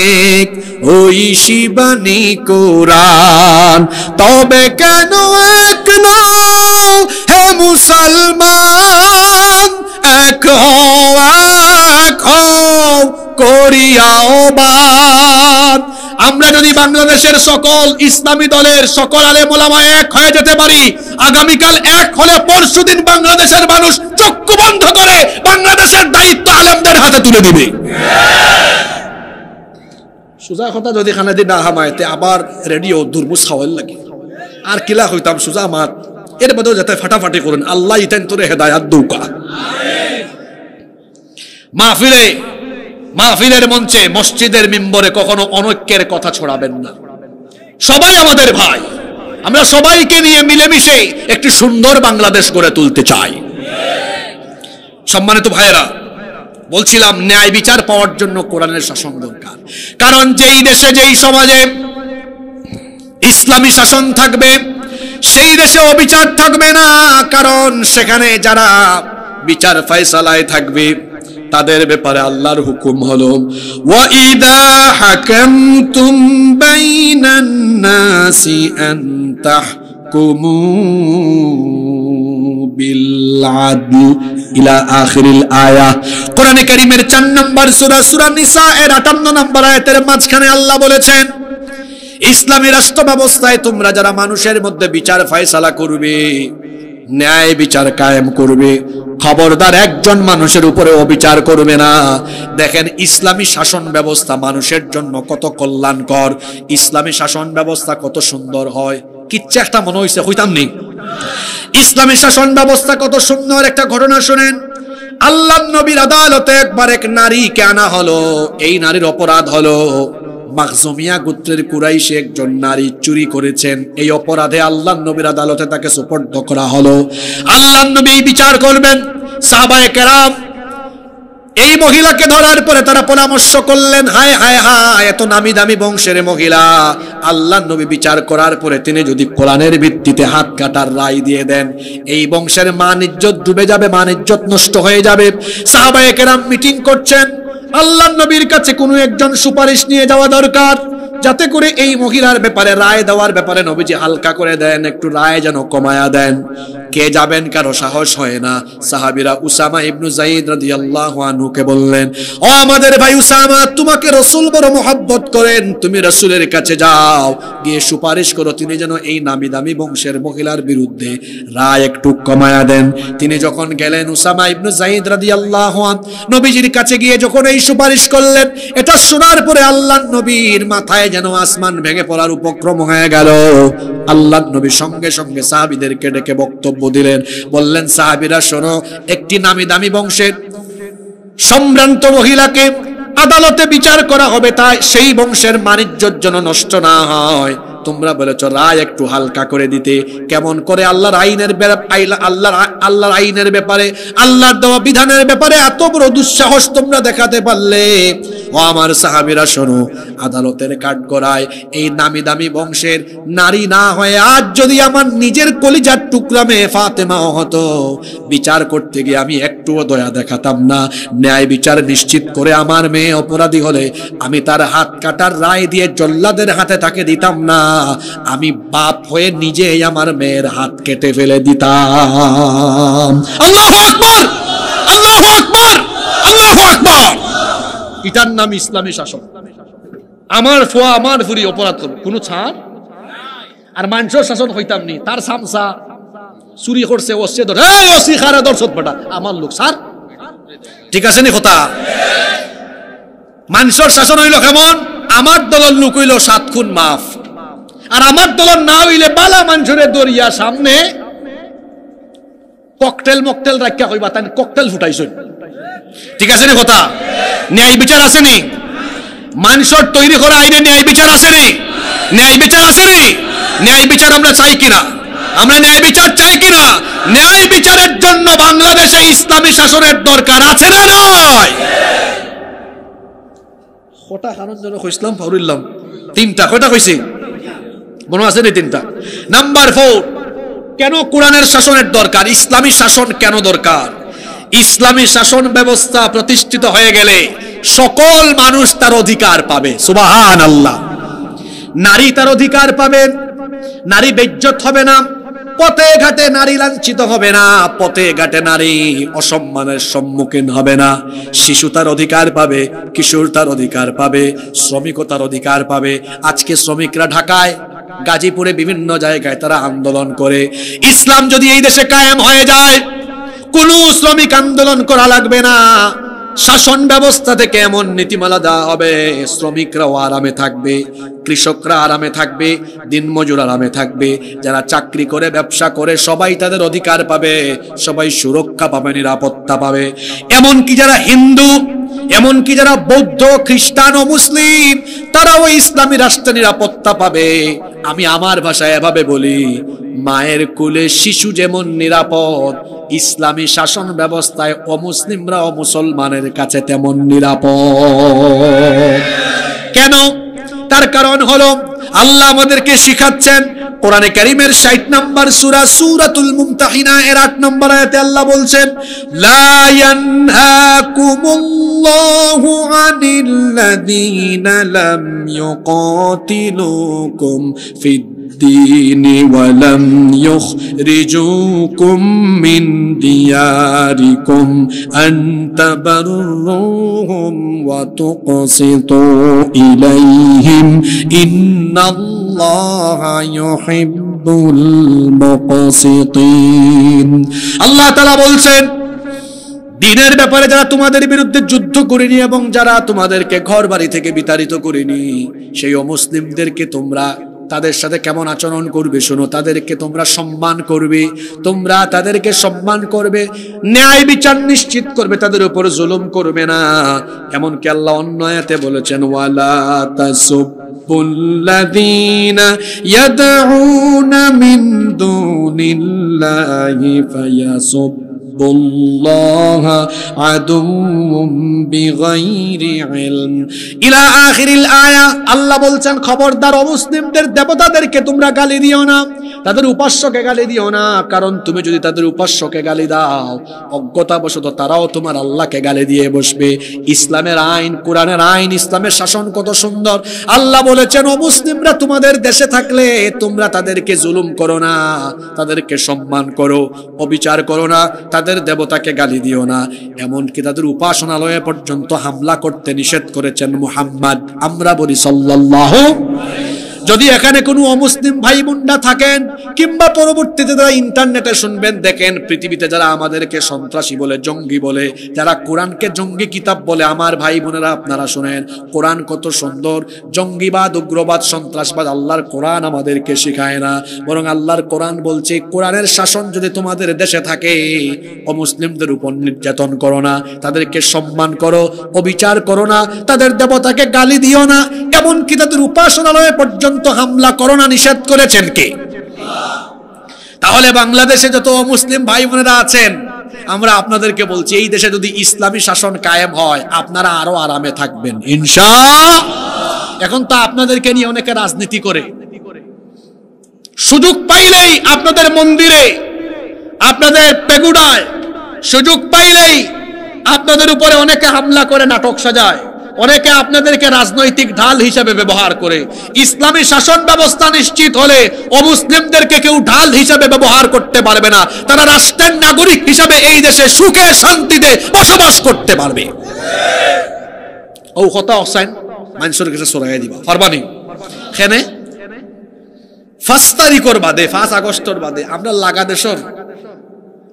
ওই শিবানী কোরআন। তবে কেন এক নও হে মুসলমান, এক করিয়াও বাদ। আমরা যদি বাংলাদেশের সকল ইসলামী দলের সকল আলেম ওলামা এক হয়ে যেতে পারি, আগামীকাল এক হলে পরশুদিন বাংলাদেশের মানুষ চক্ষু বন্ধ করে বাংলাদেশের দায়িত্ব আলেমদের হাতে তুলে দিবে। সোজা কথা যদি খানা দি না হামাইতে আবার রেডিও দুর্মুস খাওয়ার লাগে আর কিলা হইতাম সোজা মাত। এর মধ্যে যাতে ফাটাফাটি করেন, আল্লাহ ইতেন তোরে হেদায়াত দৌকা। মাহফিলের মঞ্চে, মসজিদের মিম্বরে কখনো অনৈক্যের কথা ছড়াবেন না। সবাই আমাদের ভাই, আমরা সবাইকে নিয়ে মিলেমিশে একটি সুন্দর বাংলাদেশ গড়ে তুলতে চাই। সম্মানিত ভাইয়েরা, বলছিলাম ন্যায় বিচার পাওয়ার জন্য কোরআনের শাসন দরকার। কারণ যেই দেশে, যেই সমাজে ইসলামী শাসন থাকবে, সেই দেশে অবিচার থাকবে না। কারণ সেখানে যারা বিচার ফায়সালায় থাকবে, তাদের ব্যাপারে আল্লাহর হুকুম হলো ওয়া ইদা হাকামতুম বাইনান নাসি আন তাহকুমু বিল আদল। ইলা আখিরিল আয়াহ। কোরআনে কারীমের 4 নম্বর সূরা সূরা নিসা এর 58 নম্বর আয়াতের মাঝখানে আল্লাহ বলেছেন, ইসলামী রাষ্ট্র ব্যবস্থায় তোমরা যারা মানুষের মধ্যে বিচার ফয়সালা করবে, ন্যায় বিচার কায়েম করবে, খবরদার একজন মানুষের উপরে অবিচার করবে না। দেখেন ইসলামী শাসন ব্যবস্থা মানুষের জন্য কত কল্যাণকর, ইসলামী শাসন ব্যবস্থা কত সুন্দর হয়। কিচ্ছু একটা মনে হইছে হইতাম নি। ইসলামী শাসন ব্যবস্থা কত সুন্দর, একটা ঘটনা শুনেন। আল্লাহর নবীর আদালতে একবার এক নারীকে আনা হলো। এই নারীর অপরাধ হলো মাখজুমিয়া গোত্রের কুরাইশে একজন নারী চুরি করেছেন। এই অপরাধে আল্লাহর নবীর আদালতে তাকে সুপর্দ করা হলো। আল্লাহর নবী বিচার করবেন। সাহাবায়ে কেরাম এই মহিলাকে ধরার পরে তারা পরামর্শ করলেন, হায় হায় হায়, এত নামি দামি বংশের মহিলা। আল্লাহর নবী বিচার করার পরে তিনি যদি কোরআনের ভিত্তিতে হাত কাটার রায় দিয়ে দেন, এই বংশের মান ইজ্জত ডুবে যাবে, মান ইজ্জত নষ্ট হয়ে যাবে। সাহাবায়ে কেরাম মিটিং করছেন, আল্লাহর নবীর কাছে কোনো একজন সুপারিশ নিয়ে যাওয়া দরকার, যাতে করে এই মহিলার ব্যাপারে রায় দেওয়ার ব্যাপারে নবীজি হালকা করে দেন, একটু রায় যেন কমায়া দেন। কে যাবেন? কারো সাহস হয় না। সাহাবীরা উসামা ইবনে যায়েদ রাদিয়াল্লাহু আনহুকে বললেন, ও আমাদের ভাই উসামা, তোমাকে রাসূল বড় মহব্বত করেন, তুমি রাসূলের কাছে যাও, গিয়ে সুপারিশ করো তিনি যেন এই নামি দামি বংশের মহিলার বিরুদ্ধে রায় একটু কমায়া দেন। তিনি যখন গেলেন, উসামা ইবনে যায়েদ রাদিয়াল্লাহু আনহু নবীজির কাছে গিয়ে যখন এই সুপারিশ করলেন, এটা শোনার পরে আল্লাহর নবীর মাথায় যেন আসমান ভেঙে পড়ার উপক্রম হয়ে গেল। আল্লাহর নবী সঙ্গে সঙ্গে সাহাবীদেরকে ডেকে বক্তব্য দিলেন, বললেন, সাহাবীরা শোনো, একটি নামি দামি বংশের সম্ভ্রান্ত মহিলাকে আদালতে বিচার করা হবে, তাই সেই বংশের মানিজ্যর যেন নষ্ট না হয়। তোমরা বলেছ রায় একটু হালকা করে দিতে, কেমন করে? আল্লাহর আইনের আল্লাহর আইনের ব্যাপারে, আল্লাহর দেওয়া বিধানের ব্যাপারে এত বড় দুঃসাহস তোমরা দেখাতে পারলে? ও আমার সাহাবীরা শোনো, আদালতের কাঠগড়ায় এই নামি দামি বংশের নারী না হয়ে আজ যদি আমার নিজের কলিজার টুকরা মেয়ে ফাতেমা হতো, বিচার করতে গিয়ে আমি একটুও দয়া দেখাতাম না। ন্যায় বিচার নিশ্চিত করে আমার মেয়ে অপরাধী হলে আমি তার হাত কাটার রায় দিয়ে জল্লাদের হাতে তাকে দিতাম না, আমি বাপ হয়ে নিজেই আমার মেয়ের হাত কেটে ফেলে দিতাম। আল্লাহু আকবার, আল্লাহু আকবার, আল্লাহু আকবার। এটার নাম ইসলামী শাসন। আমার ফোয়া আমার ফুরি অপরাধ করবে, কোনো ছাড় আর মানুষের শাসন হইতাম নি। তার সামসা চুরি করছে, ওসে ধর, এই ওসি খারে দর্শক বেটা আমার লোক স্যার, ঠিক আছে নি কথা? মানুষের শাসন হইল কেমন? আমার দলের লোক হইল 7 খুন মাফ, আর আমার দলের না হইলে বালা মানুষের দরিয়া সামনে ককটেল মকটেল রাখিয়া কইবা, তাই ককটেল ফুটাইছেন, ঠিক আছে নি কথা? ন্যায় বিচার আসেনি? মানুষের তৈরি করা আইনে ন্যায় বিচার আসেনি? ন্যায় বিচার আসেনি? ন্যায় বিচার আমরা চাই কিনা? আমরা ন্যায় বিচার চাই কিনা? ন্যায় বিচারের জন্য বাংলাদেশে ইসলামী শাসনের দরকার আছে না নয়? কটা কারণ জন্য কইছিলাম ফাউরিল্লাম, 3টা কয়টা কইছি মনে আছে নি? 3টা। নাম্বার 4, কেন কোরআনের শাসনের দরকার? ইসলামী শাসন কেন দরকার? ইসলামী শাসন ব্যবস্থা প্রতিষ্ঠিত হয়ে গেলে সকল মানুষ তার অধিকার পাবে। সুবহানাল্লাহ। নারী তার অধিকার পাবে, নারী বেইজ্জত হবে না, পথে ঘাটে নারী লাঞ্ছিত হবে না, পথে ঘাটে নারী অসম্মানের সম্মুখীন হবে না। শিশু তার অধিকার পাবে, কিশোর তার অধিকার পাবে, শ্রমিকও তার অধিকার পাবে। আজকে শ্রমিকরা ঢাকায়, গাজীপুরে, বিভিন্ন জায়গায় তারা আন্দোলন করে। ইসলাম যদি এই দেশে কায়েম হয়ে যায়, কোন শ্রমিক আন্দোলন করা লাগবে না। শাসন ব্যবস্থা থেকে এমন নীতিমালা দেওয়া হবে, শ্রমিকরাও আরামে থাকবে, কৃষকরা আরামে থাকবে, দিনমজুর আরামে থাকবে, যারা চাকরি করে ব্যবসা করে সবাই তাদের অধিকার পাবে, সবাই সুরক্ষা পাবে, নিরাপত্তা পাবে। এমনকি যারা হিন্দু, এমনকি যারা বৌদ্ধ, খ্রিস্টান ও মুসলিম, তারাও ইসলামী রাষ্ট্রের নিরাপত্তা পাবে। আমি আমার ভাষায় এভাবে বলি, মায়ের কোলে শিশু যেমন নিরাপদ, ইসলামী শাসন ব্যবস্থায় অমুসলিমরা ও মুসলমানের কাছে তেমন নিরাপদ। কেন? তার কারণ হলো আল্লাহ আমাদেরকে শিখাচ্ছেন, কোরআনে কারীমের 60 নম্বর সূরা সূরাতুল মুমতাহিনা এর 8 নম্বর আয়াতে আল্লাহ বলছেন, লা ইয়ানহাকুমুল্লাহু আনিল্লাযীনা লাম ইউকাতিলুকুম ফিদ الدين ولم يخرجوكم من دياركم أن تبروهم وتقسطوا إليهم إن الله يحب المقسطين الله تعالى বলছেন দিনের ব্যাপারে যারা তোমাদের বিরুদ্ধে যুদ্ধ করেনি এবং যারা তোমাদেরকে ঘর বাড়ি থেকে বিতাড়িত করেনি সেই অমুসলিমদেরকে তোমরা তাদের সাথে কেমন আচরণ করবে শোনো। তাদেরকে তোমরা সম্মান করবে, তোমরা তাদেরকে সম্মান করবে, ন্যায় বিচার নিশ্চিত করবে, তাদের উপর জুলুম করবে না। এমনকি আল্লাহ অন্য আয়াতে বলেছেন ওয়ালা তাসুবুল্লাযীনা ইয়াদউনা মিন দুনিল্লাহি ফায়াসুবুল্লাহা আদুউম বিগাইরি ইলম ইলা আখিরিল আয়া। আল্লাহ বলছেন খবরদার অমুসলিমদের দেবতাদেরকে তোমরা গালি দিও না, তাদের উপাস্যকে গালি দিও না, কারণ তুমি যদি তাদের উপাস্যকে গালি দাও অজ্ঞতাবশত তারাও তোমার আল্লাহকে গালি দিয়ে বসবে। ইসলামের আইন, কোরআনের আইন, ইসলামের শাসন কত সুন্দর। আল্লাহ বলেছেন অমুসলিমরা তোমাদের দেশে থাকলে তোমরা তাদেরকে জুলুম করো না, তাদেরকে সম্মান করো, অবিচার করো না, তাদের দেবতাকে গালি দিও না, এমনকি তাদের উপাসনালয়ে পর্যন্ত হামলা করতে নিষেধ করেছেন মুহাম্মদ। আমরা বলি সাল্লাল্লাহু। যদি এখানে কোনো অমুসলিম ভাই বোনরা থাকেন কিংবা পরবর্তীতে যারা ইন্টারনেটে শুনবেন, দেখেন পৃথিবীতে যারা আমাদেরকে সন্ত্রাসী বলে, জঙ্গি বলে, যারা কোরআনকে জঙ্গি কিতাব বলে, আমার ভাই বোনেরা আপনারা শুনেন কোরআন কত সুন্দর। জঙ্গিবাদ, উগ্রবাদ, সন্ত্রাসবাদ আল্লাহর কোরআন আমাদেরকে শেখায় না, বরং আল্লাহর কোরআন বলছে কোরআনের শাসন যদি তোমাদের দেশে থাকে অমুসলিমদের উপর নির্যাতন করো না, তাদেরকে সম্মান করো, অবিচার করো না, তাদের দেবতাকে গালি দিও না, এমনকি তাদের উপাসনালয়ে পর্যন্ত হামলা করো না, নিষেধ করেছেন কে? তাহলে বাংলাদেশে যত মুসলিম ভাই বোনেরা আছেন, আমরা আপনাদেরকে বলছি এই দেশে যদি ইসলামী শাসন কায়েম হয় আপনারা আরো আরামে থাকবেন ইনশাআল্লাহ। এখন তো আপনাদেরকে নিয়ে অনেকে রাজনীতি করে, সুযোগ পাইলেই আপনাদের মন্দিরে, আপনাদের পেগুড়ায় সুযোগ পাইলেই আপনাদের উপরে অনেকে হামলা করে, নাটক সাজায়, অনেকে আপনাদেরকে রাজনৈতিক ঢাল হিসেবে ব্যবহার করে। ইসলামী শাসন ব্যবস্থা নিশ্চিত হলে অমুসলিমদেরকে কেউ ঢাল হিসেবে ব্যবহার করতে পারবে না, তারা রাষ্ট্রের নাগরিক হিসেবে এই দেশে সুখে শান্তিতে বসবাস করতে পারবে। ও কথা হোসেন মানুষের কাছে সরাই দিবা পারবানি। এখানে 5 তারিখের বাদে, 5 আগস্টের বাদে আমরা লাগাদেশর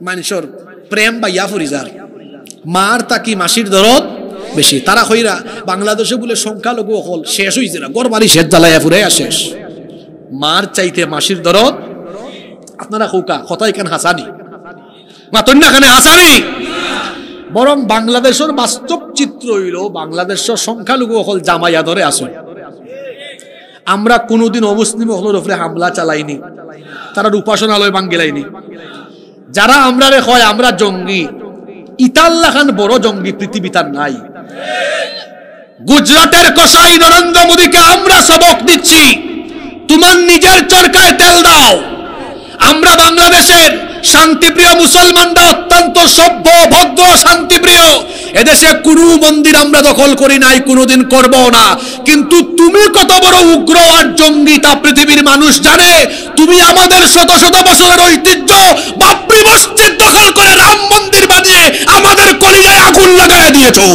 মানুষের প্রেম বা ইয়াফুরিজার মার তাকি মাসির দরদ বেশি। তারা হইরা বাংলাদেশে বলে সংখ্যালঘু হল শেষ হয়েছে না, গড়বাড়ি শেষ জ্বালাইয়া ফুরে শেষ। মার চাইতে মাসির দরদ আপনারা খোকা কথাই কেন হাসানি মাতন্যাখানে হাসানি। বরং বাংলাদেশের বাস্তব চিত্র হইল বাংলাদেশের সংখ্যালঘু হল জামাইয়া ধরে আসুন। আমরা কোনোদিন অমুসলিম হলের উপরে হামলা চালাইনি, তারা উপাসনালয় ভাঙ্গিলাইনি। যারা আমরা রে হয় আমরা জঙ্গি, ইতাল্লা খান বড় জঙ্গি পৃথিবীতে নাই। গুজরাটের কসাই নরেন্দ্র মোদীকে আমরা সবক দিচ্ছি, তোমার নিজের চরকায় তেল দাও। আমরা বাংলাদেশের শান্তিপ্রিয় মুসলমানরা অত্যন্ত সভ্য, ভদ্র, শান্তিপ্রিয়। এদেশে কোনো মন্দির আমরা দখল করি নাই, কোনোদিন করব না। কিন্তু তুমি কত বড় উগ্র আর জঙ্গি তা পৃথিবীর মানুষ জানে। তুমি আমাদের শত শত বছরের ঐতিহ্য বাবরি মসজিদ দখল করে রাম মন্দির বানিয়ে আমাদের কলিজায় আগুন লাগায় দিয়েছো।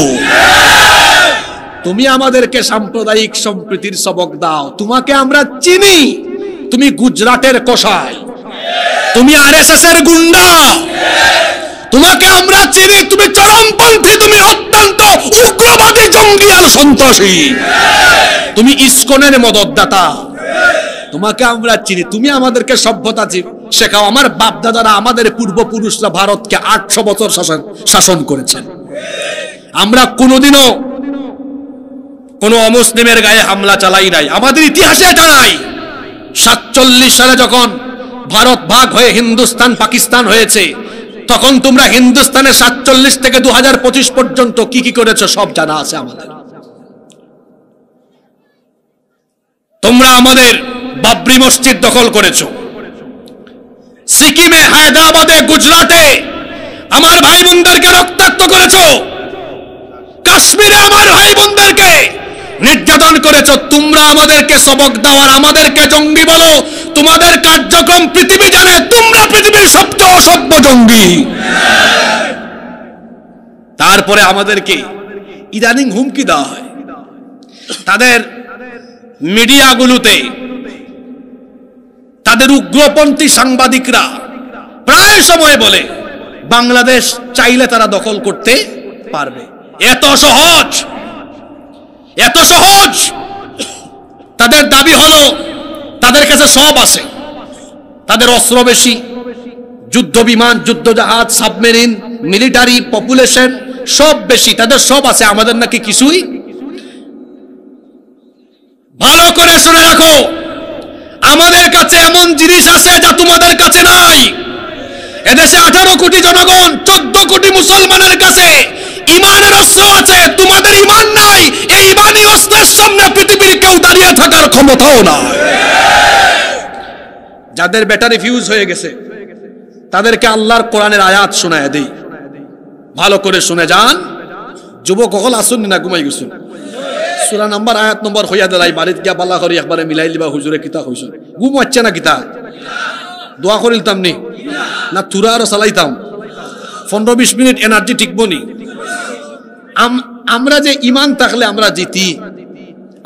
তুমি আমাদেরকে সাম্প্রদায়িক সম্প্রীতির সবক দাও। তোমাকে আমরা চিনি, তুমি গুজরাটের কসাই, তুমি আরএসএস এর গুন্ডা। তোমাকে আমরা চিনি, তুমি চরমপন্থী, তুমি অত্যন্ত উগ্রবাদী, জঙ্গি আর সন্ত্রাসী। তুমি ইসকনের মদতদাতা, তোমাকে আমরা চিনি। তুমি আমাদেরকে সভ্যতা শেখাও। আমার বাপ দাদারা, আমাদের পূর্বপুরুষরা ভারতকে 800 বছর শাসন করেছেন। আমরা কোনোদিনও কোন অমুসলিমের গায়ে হামলা চালাই নাই, আমাদের ইতিহাসে এটা নাই। 47 সালে যখন ভারত ভাগ হয়ে হিন্দুস্তান পাকিস্তান হয়েছে, তখন তোমরা হিন্দুস্তানে 47 থেকে 2025 পর্যন্ত কি কি করেছো সব জানা আছে আমাদের। তোমরা আমাদের বাবরি মসজিদ দখল করেছো, সিকিমে, হায়দ্রাবাদে, গুজরাটে আমার ভাই বোনদেরকে রক্তাক্ত করেছো, কাশ্মীরে আমার ভাই বোনদেরকে নির্যাতন করেছো, তোমরা আমাদেরকে সবক দাও আর আমাদেরকে জঙ্গি বলো। তোমাদের কার্যক্রম পৃথিবী জানে, তোমরা পৃথিবীর সবচেয়ে অসভ্য জঙ্গি। তারপরে আমাদেরকে ইদানিং হুমকি দেওয়া হয়, তাদের মিডিয়াগুলোতে তাদের উগ্রপন্থী সাংবাদিকরা প্রায় সময় বলে বাংলাদেশ চাইলে তারা দখল করতে পারবে। এত সহজ, এত সহজ। তাদের দাবি হলো তাদের কাছে সব আছে, তাদের অস্ত্র বেশি, যুদ্ধ বিমান, যুদ্ধ জাহাজ, সাবমেরিন, মিলিটারি, পপুলেশন সব বেশি, তাদের সব আছে, আমাদের নাকি কিছুই। ভালো করে শুনে রাখো, আমাদের কাছে এমন জিনিস আছে যা তোমাদের কাছে নাই। এদেশে 18 কোটি জনগণ, 14 কোটি মুসলমানের কাছে ইমানের অস্ত্র আছে, তোমাদের ইমান নাই। এই ইমানি অস্ত্রের সামনে পৃথিবীর কেউ দাঁড়িয়ে থাকার ক্ষমতাও নাই। যাদের ব্যাটারি ফিউজ হয়ে গেছে তাদেরকে আল্লাহর কোরআনের আয়াত শোনায় দেই, ভালো করে শুনে যান। যুবক হল আসুন না, ঘুমাই গেছুন। সূরা নাম্বার আয়াত নম্বর হইয়া দেলাই বাড়িত গিয়া বালা করি একবারে মিলাই লিবা, হুজুরে কিতা হইছ, ঘুম হচ্ছে না কিতা, দোয়া করিলতাম নি না তুরা আরো চালাইতাম 15-20 মিনিট এনার্জি টিকবো নি। আমরা যে ইমান থাকলে আমরা জিতি,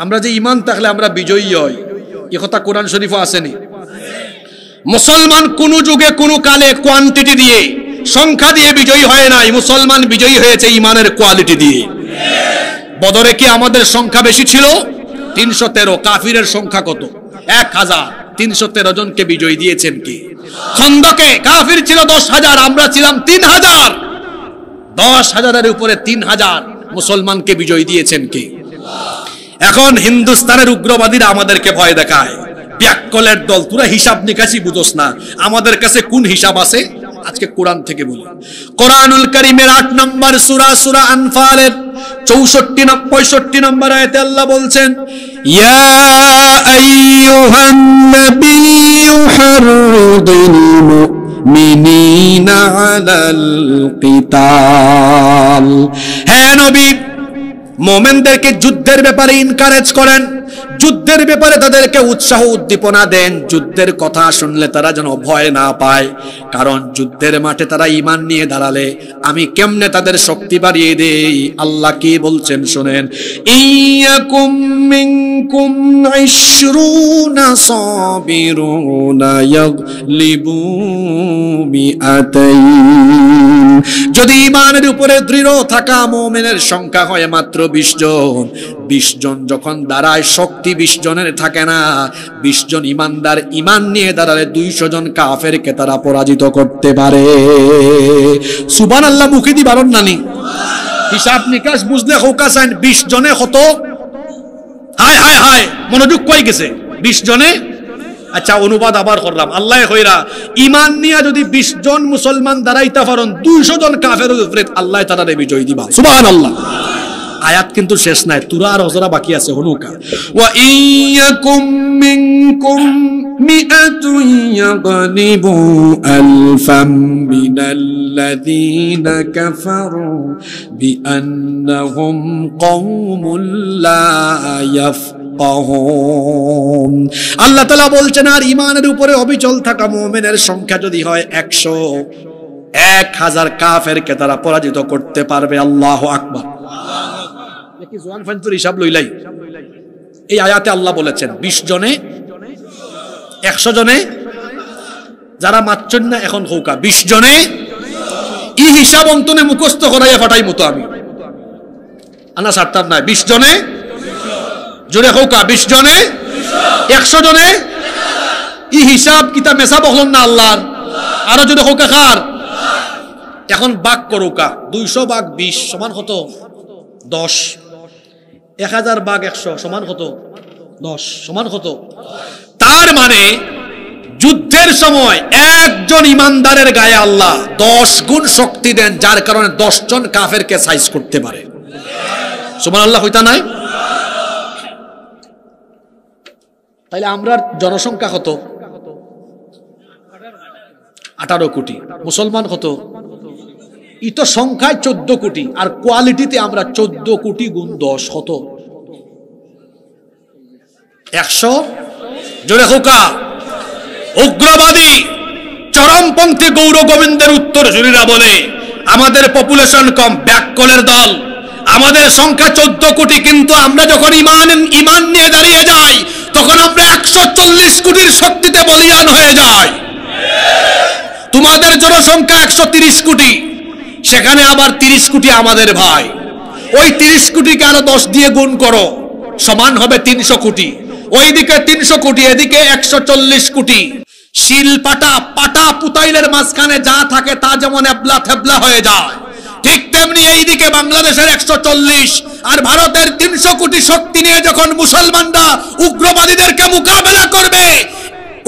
আমরা যে ইমান থাকলে আমরা বিজয়ী হই, এ কথা কোরআন শরীফে আসেনি। মুসলমান কোন যুগে কোন কালে কোয়ান্টিটি দিয়ে, সংখ্যা দিয়ে বিজয়ী হয় নাই, মুসলমান বিজয়ী হয়েছে ইমানের কোয়ালিটি দিয়ে। বদরে কি আমাদের সংখ্যা বেশি ছিল? 313। কাফিরের সংখ্যা কত? 1000। 313 জনকে বিজয়ী দিয়েছেন কি? খন্দকে কাফির ছিল 10,000, আমরা ছিলাম 3,000। 10,000-এর উপরে 3,000 মুসলমানকে বিজয়ী দিয়েছেন কি? এখন হিন্দুস্তানের উগ্রবাদীরা আমাদেরকে ভয় দেখায়, ব্যাককলের দল, তোরা হিসাব নিকাশি বুঝোস না। আমাদের কাছে কোন হিসাব আছে? আজকে কোরআন থেকে বলি। কোরআনুল কারীমের 8 নম্বর সূরা, সূরা আনফালের 64-65 নম্বর আয়াতে আল্লাহ বলছেন, ইয়া আইয়ুহান নাবিয়্যু হাররিদিল মুমিনিনা আলাল কিতাল। হে নবী, মুমিনদেরকে যুদ্ধের ব্যাপারে এনকারেজ করেন, যুদ্ধের ব্যাপারে তাদেরকে উৎসাহ উদ্দীপনা দেন। যুদ্ধের কথা শুনলে তারা যেন ভয় না পায়, কারণ যুদ্ধের মাঠে তারা ঈমান নিয়ে দাঁড়ালে আমি কেমনে তাদের শক্তি বাড়িয়ে দেই। আল্লাহ কি বলছেন শুনেন, ইয়াকুম মিনকুম 20 সাবিরুনা ইয়াগলিবু মিআতাইন। যদি ঈমানের উপরে দৃঢ় থাকা মুমিনের সংখ্যা হয় মাত্র 20 জন, 20 জন যখন দাঁড়ায় শক্তি 20 জনের থাকে না। 20 জন ইমানদার ইমান নিয়ে দাঁড়ালে 200 জন কাফেরকে তারা পরাজিত করতে পারে। সুবহানাল্লাহ, মুখে দি বারণ নানি, হিসাব নিকাশ বুঝলে হোকা চাইন। 20 জনে কত? হায় হায় হায়, মনোযোগ কই গেছে? 20 জনে। আচ্ছা, অনুবাদ আবার করলাম। আল্লাহ কইরা ইমান নিয়ে যদি 20 জন মুসলমান দাঁড়াইতে পারেন, 200 জন কাফেরের উপরে আল্লাহ তাআলা বিজয় দিবা। সুবহানাল্লাহ। আয়াত কিন্তু শেষ নাই, তুরা আর হজরা বাকি আছে। হনুকা ওয়া ইয়াকুম মিনকুম মিআতুন ইয়াগলিবু আলফাম মিনাল্লাযীনা কাফারু বিআন্নাহুম কওমুন লা ইয়াফকাহুন। আল্লাহ তাআলা বলছেন, আর ঈমানের উপরে অবিচল থাকা মুমিনের সংখ্যা যদি হয় 100, 1000 কাফেরকে তারা পরাজিত করতে পারবে। আল্লাহু আকবার। কি জোয়ান ফান্তুর হিসাব লইলাই। এই আয়াতে আল্লাহ বলেছেন 20 জনে, 100 জনে, যারা মারছেন না এখন হৌকা 20 জনে। এই হিসাব অন্তনে মুখস্থ করাইয়া ফাটাই মতো আমি আনা ছাড়তাম না। 20 জনে জোরে হৌকা, 20 জনে, 100 জনে। এই হিসাব কিতা মেসা বহলন না আল্লাহর। আরো জোরে হৌকা খার। এখন বাক করুকা, 200 ভাগ 20 সমান কত? 10। 1000 ভাগ 100 সমান কত? 10 সমান কত? তার মানে যুদ্ধের সময় একজন ইমানদারের গায়ে আল্লাহ 10 গুণ শক্তি দেন, যার কারণে 10 জন কাফেরকে সাইজ করতে পারে। সুবহানাল্লাহ হইতা নাই? তাইলে আমরা জনসংখ্যা কত? 18 কোটি। মুসলমান কত? ই তো সংখ্যায় 14 কোটি, আর কোয়ালিটিতে আমরা 14 কোটি গুণ 10 কত?
100 জোরে হোকা। উগ্রবাদী চরমপন্থী গৌর গোবিন্দের উত্তরসূরিরা বলে আমাদের পপুলেশন কম, ব্যাককলের দল, আমাদের সংখ্যা 14 কোটি, কিন্তু আমরা যখন ইমান নিয়ে দাঁড়িয়ে যাই তখন আমরা 140 কোটির শক্তিতে বলিয়ান হয়ে যাই। তোমাদের জনসংখ্যা 130 কোটি, সেখানে আবার 30 কোটি আমাদের ভাই। ওই 30 কোটিকে আরো 10 দিয়ে গুণ করো, সমান হবে 300 কোটি। ওইদিকে 300 কোটি, এদিকে 140 কোটি। শিল পাটা পাটা পুতাইলের মাঝখানে যা থাকে তা যেমন এবলা থেবলা হয়ে যায়, ঠিক তেমনি এইদিকে বাংলাদেশের 140 আর ভারতের 300 কোটি শক্তি নিয়ে যখন মুসলমানরা উগ্রবাদীদেরকে মোকাবেলা করবে,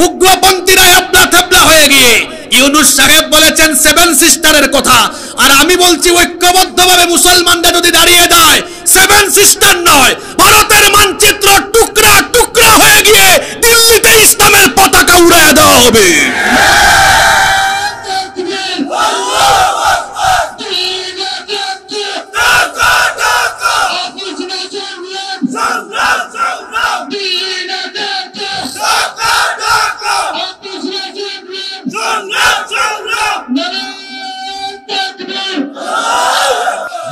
উগ্রপন্থীরা এবলা থেবলা হয়ে গিয়ে, ইউনূস সাহেব বলেছেন 7 সিস্টারের কথা, আর আমি বলছি ঐক্যবদ্ধভাবে মুসলমানরা যদি দাঁড়িয়ে যায় 7 সিস্টার নয়, ভারতের মানচিত্র টুকরা টুকরা হয়ে গিয়ে দিল্লিতে ইসলামের পতাকা উড়ায় দেওয়া হবে।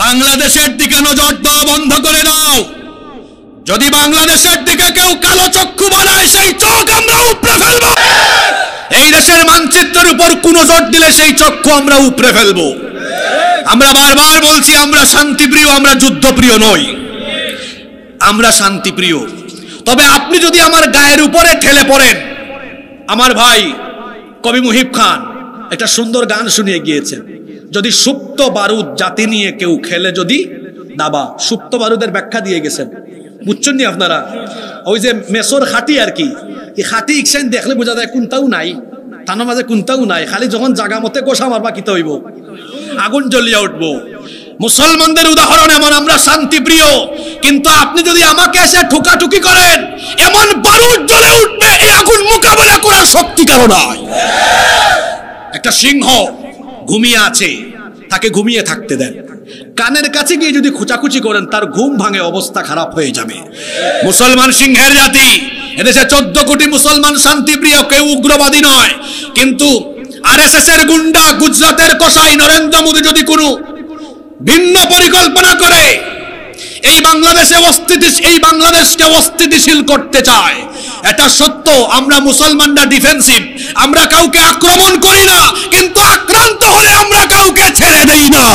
বাংলাদেশের দিকে নজর দেওয়া বন্ধ করে দাও। যদি বাংলাদেশের দিকে কেউ কালো চক্ষু বানায়, সেই চোখ আমরা উপড়ে ফেলবো। এই দেশের মানচিত্রের উপর কোন নজর দিলে সেই চক্ষু আমরা উপড়ে ফেলবো। আমরা বারবার বলছি আমরা শান্তিপ্রিয়, আমরা যুদ্ধপ্রিয় নই, আমরা শান্তিপ্রিয়। তবে আপনি যদি আমার গায়ের উপরে ঠেলে পড়েন, আমার ভাই কবি মুহিব খান একটা সুন্দর গান শুনিয়ে গিয়েছেন, যদি সুপ্ত বারুদ জাতি নিয়ে কেউ খেলে যদি দাবা। সুপ্ত বারুদের ব্যাখ্যা দিয়ে গেছেন, বুঝছেন নি আপনারা? ওই যে মেসর খাটি আর কি, এই খাটি ইকসাইন দেখলে বোঝা যায় কোনটাও নাই, থানার মাঝে কোনটাও নাই, খালি যখন জাগা মতে গোসা মারবা কিতে হইব, আগুন জ্বলিয়া উঠবো। মুসলমানদের উদাহরণ এমন, আমরা শান্তিপ্রিয়, কিন্তু আপনি যদি আমাকে এসে ঠুকাঠুকি করেন, এমন বারুদ জ্বলে উঠবে, এই আগুন মোকাবেলা করার শক্তি কারো নাই। একটা সিংহ ঘুমিয়ে আছে, তাকে ঘুমিয়ে থাকতে দেন, কানের কাছে গিয়ে যদি খুচাখুচি করেন তার ঘুম ভাঙে, অবস্থা খারাপ হয়ে যাবে। মুসলমান সিংহের জাতি, এদেশে 14 কোটি মুসলমান শান্তিপ্রিয়, কেউ উগ্রবাদী নয়। কিন্তু আরএসএস এর গুন্ডা, গুজরাটের কসাই নরেন্দ্র মোদী যদি কোনো ভিন্ন পরিকল্পনা করে এই বাংলাদেশকে অস্থিতিশীল করতে চায়, এটা সত্য। আমরা মুসলমানরা ডিফেন্সিভ, আমরা কাউকে আক্রমণ করি না, কিন্তু আক্রান্ত হলে আমরা কাউকে ছেড়ে দেই না।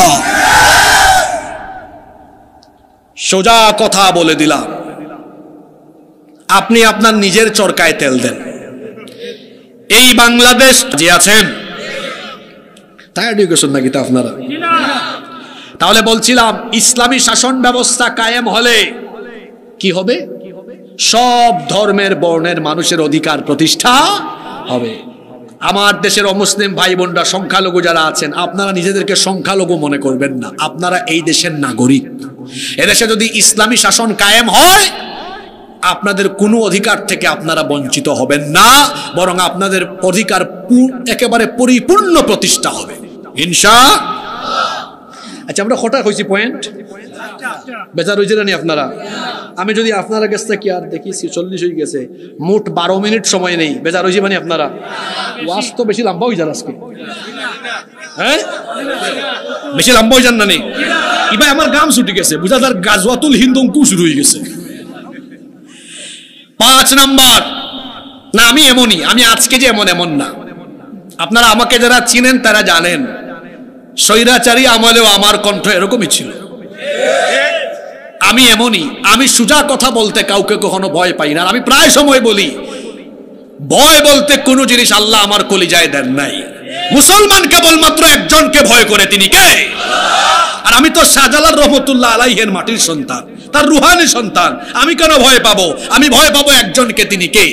সোজা কথা বলে দিলাম, আপনি আপনার নিজের চরকায় তেল দেন। এই বাংলাদেশ যে আছেন তাই এডুকেশন নাকি তা আপনারা? তাহলে বলছিলাম ইসলামী শাসন ব্যবস্থা কায়েম হলে কি হবে? সব ধর্মের বর্ণের মানুষের অধিকার প্রতিষ্ঠা হবে। আমার দেশের অমুসলিম ভাই বোনরা, সংখ্যালঘু যারা আছেন, আপনারা নিজেদেরকে সংখ্যালঘু মনে করবেন না, আপনারা এই দেশের নাগরিক। এদেশে যদি ইসলামী শাসন কায়েম হয়, আপনাদের কোনো অধিকার থেকে আপনারা বঞ্চিত হবেন না, বরং আপনাদের অধিকার একেবারে পরিপূর্ণ প্রতিষ্ঠা হবে ইনশাআল্লাহ। আচ্ছা, আমরা কটা হয়েছি পয়েন্ট? বেচার হয়েছে না আপনারা? আমি যদি আপনারা গেছে কি আর দেখি 40 হয়ে গেছে, মোট 12 মিনিট সময় নেই। বেচার হয়েছে মানে আপনারা? ওয়াজ তো বেশি লম্বা হয়ে যান আজকে, হ্যাঁ বেশি লম্বা হয়ে যান না নেই? এবার আমার গাম ছুটি গেছে, বুঝা যার গাজওয়াতুল হিন্দু শুরু হয়ে গেছে। 5 নাম্বার, না আমি এমনই, আমি আজকে যে এমন না। আপনারা আমাকে যারা চিনেন তারা জানেন, স্বৈরাচারী আমলেও আমার কণ্ঠ এরকমই ছিল। আমি এমনই, আমি সোজা কথা বলতে কাউকে কখনো ভয় পাই না। আমি প্রায় সময় বলি, ভয় বলতে কোনো জিনিস আল্লাহ আমার কলিজায় দেন নাই। মুসলমান কেবলমাত্র একজনকে ভয় করে, তিনি কে? আর আমি তো শাহজালাল রহমতুল্লাহ আলাইহির মাটির সন্তান, তার রুহানি সন্তান। আমি কেন ভয় পাবো? আমি ভয় পাবো একজনকে, তিনি কে?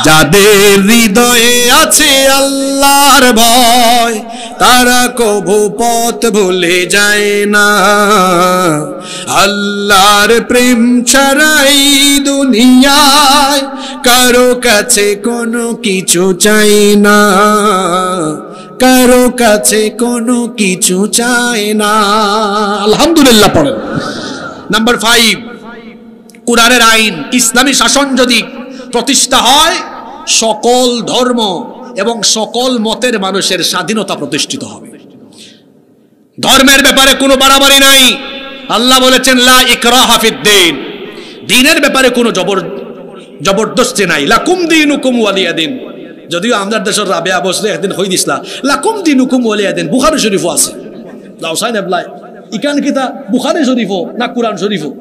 যাদের হৃদয়ে আছে আল্লাহর ভয়, তারা কভু পথ ভুলে যায় না। আল্লাহর প্রেম ছাড়াই দুনিয়ায় কারো কাছে কোনো কিছু চাই না, কারো কাছে কোনো কিছু চায় না। আলহামদুলিল্লাহ পড়েন। নাম্বার 5, কোরআনের আইন, ইসলামী শাসন যদি
প্রতিষ্ঠা হয় সকল ধর্ম এবং সকল মতের মানুষের স্বাধীনতা প্রতিষ্ঠিত হবে। ধর্মের ব্যাপারে কোনো বাড়াবাড়ি নাই। আল্লাহ বলেছেন লা ইকরাহা ফিদ্দীন, দ্বীনের ব্যাপারে কোনো জবরদস্তি নাই। লাকুম দীনুকুম ওয়ালিয়া দিন। যদিও আমাদের দেশের রাবেয়া বসলে একদিন হই দিসলা লাকুম দীনুকুম ওয়ালিয়া দিন, বুখারী শরীফও আছে। লাউসাইন এবলাই ইকান কিতা বুখারী শরীফও না কুরআন শরীফও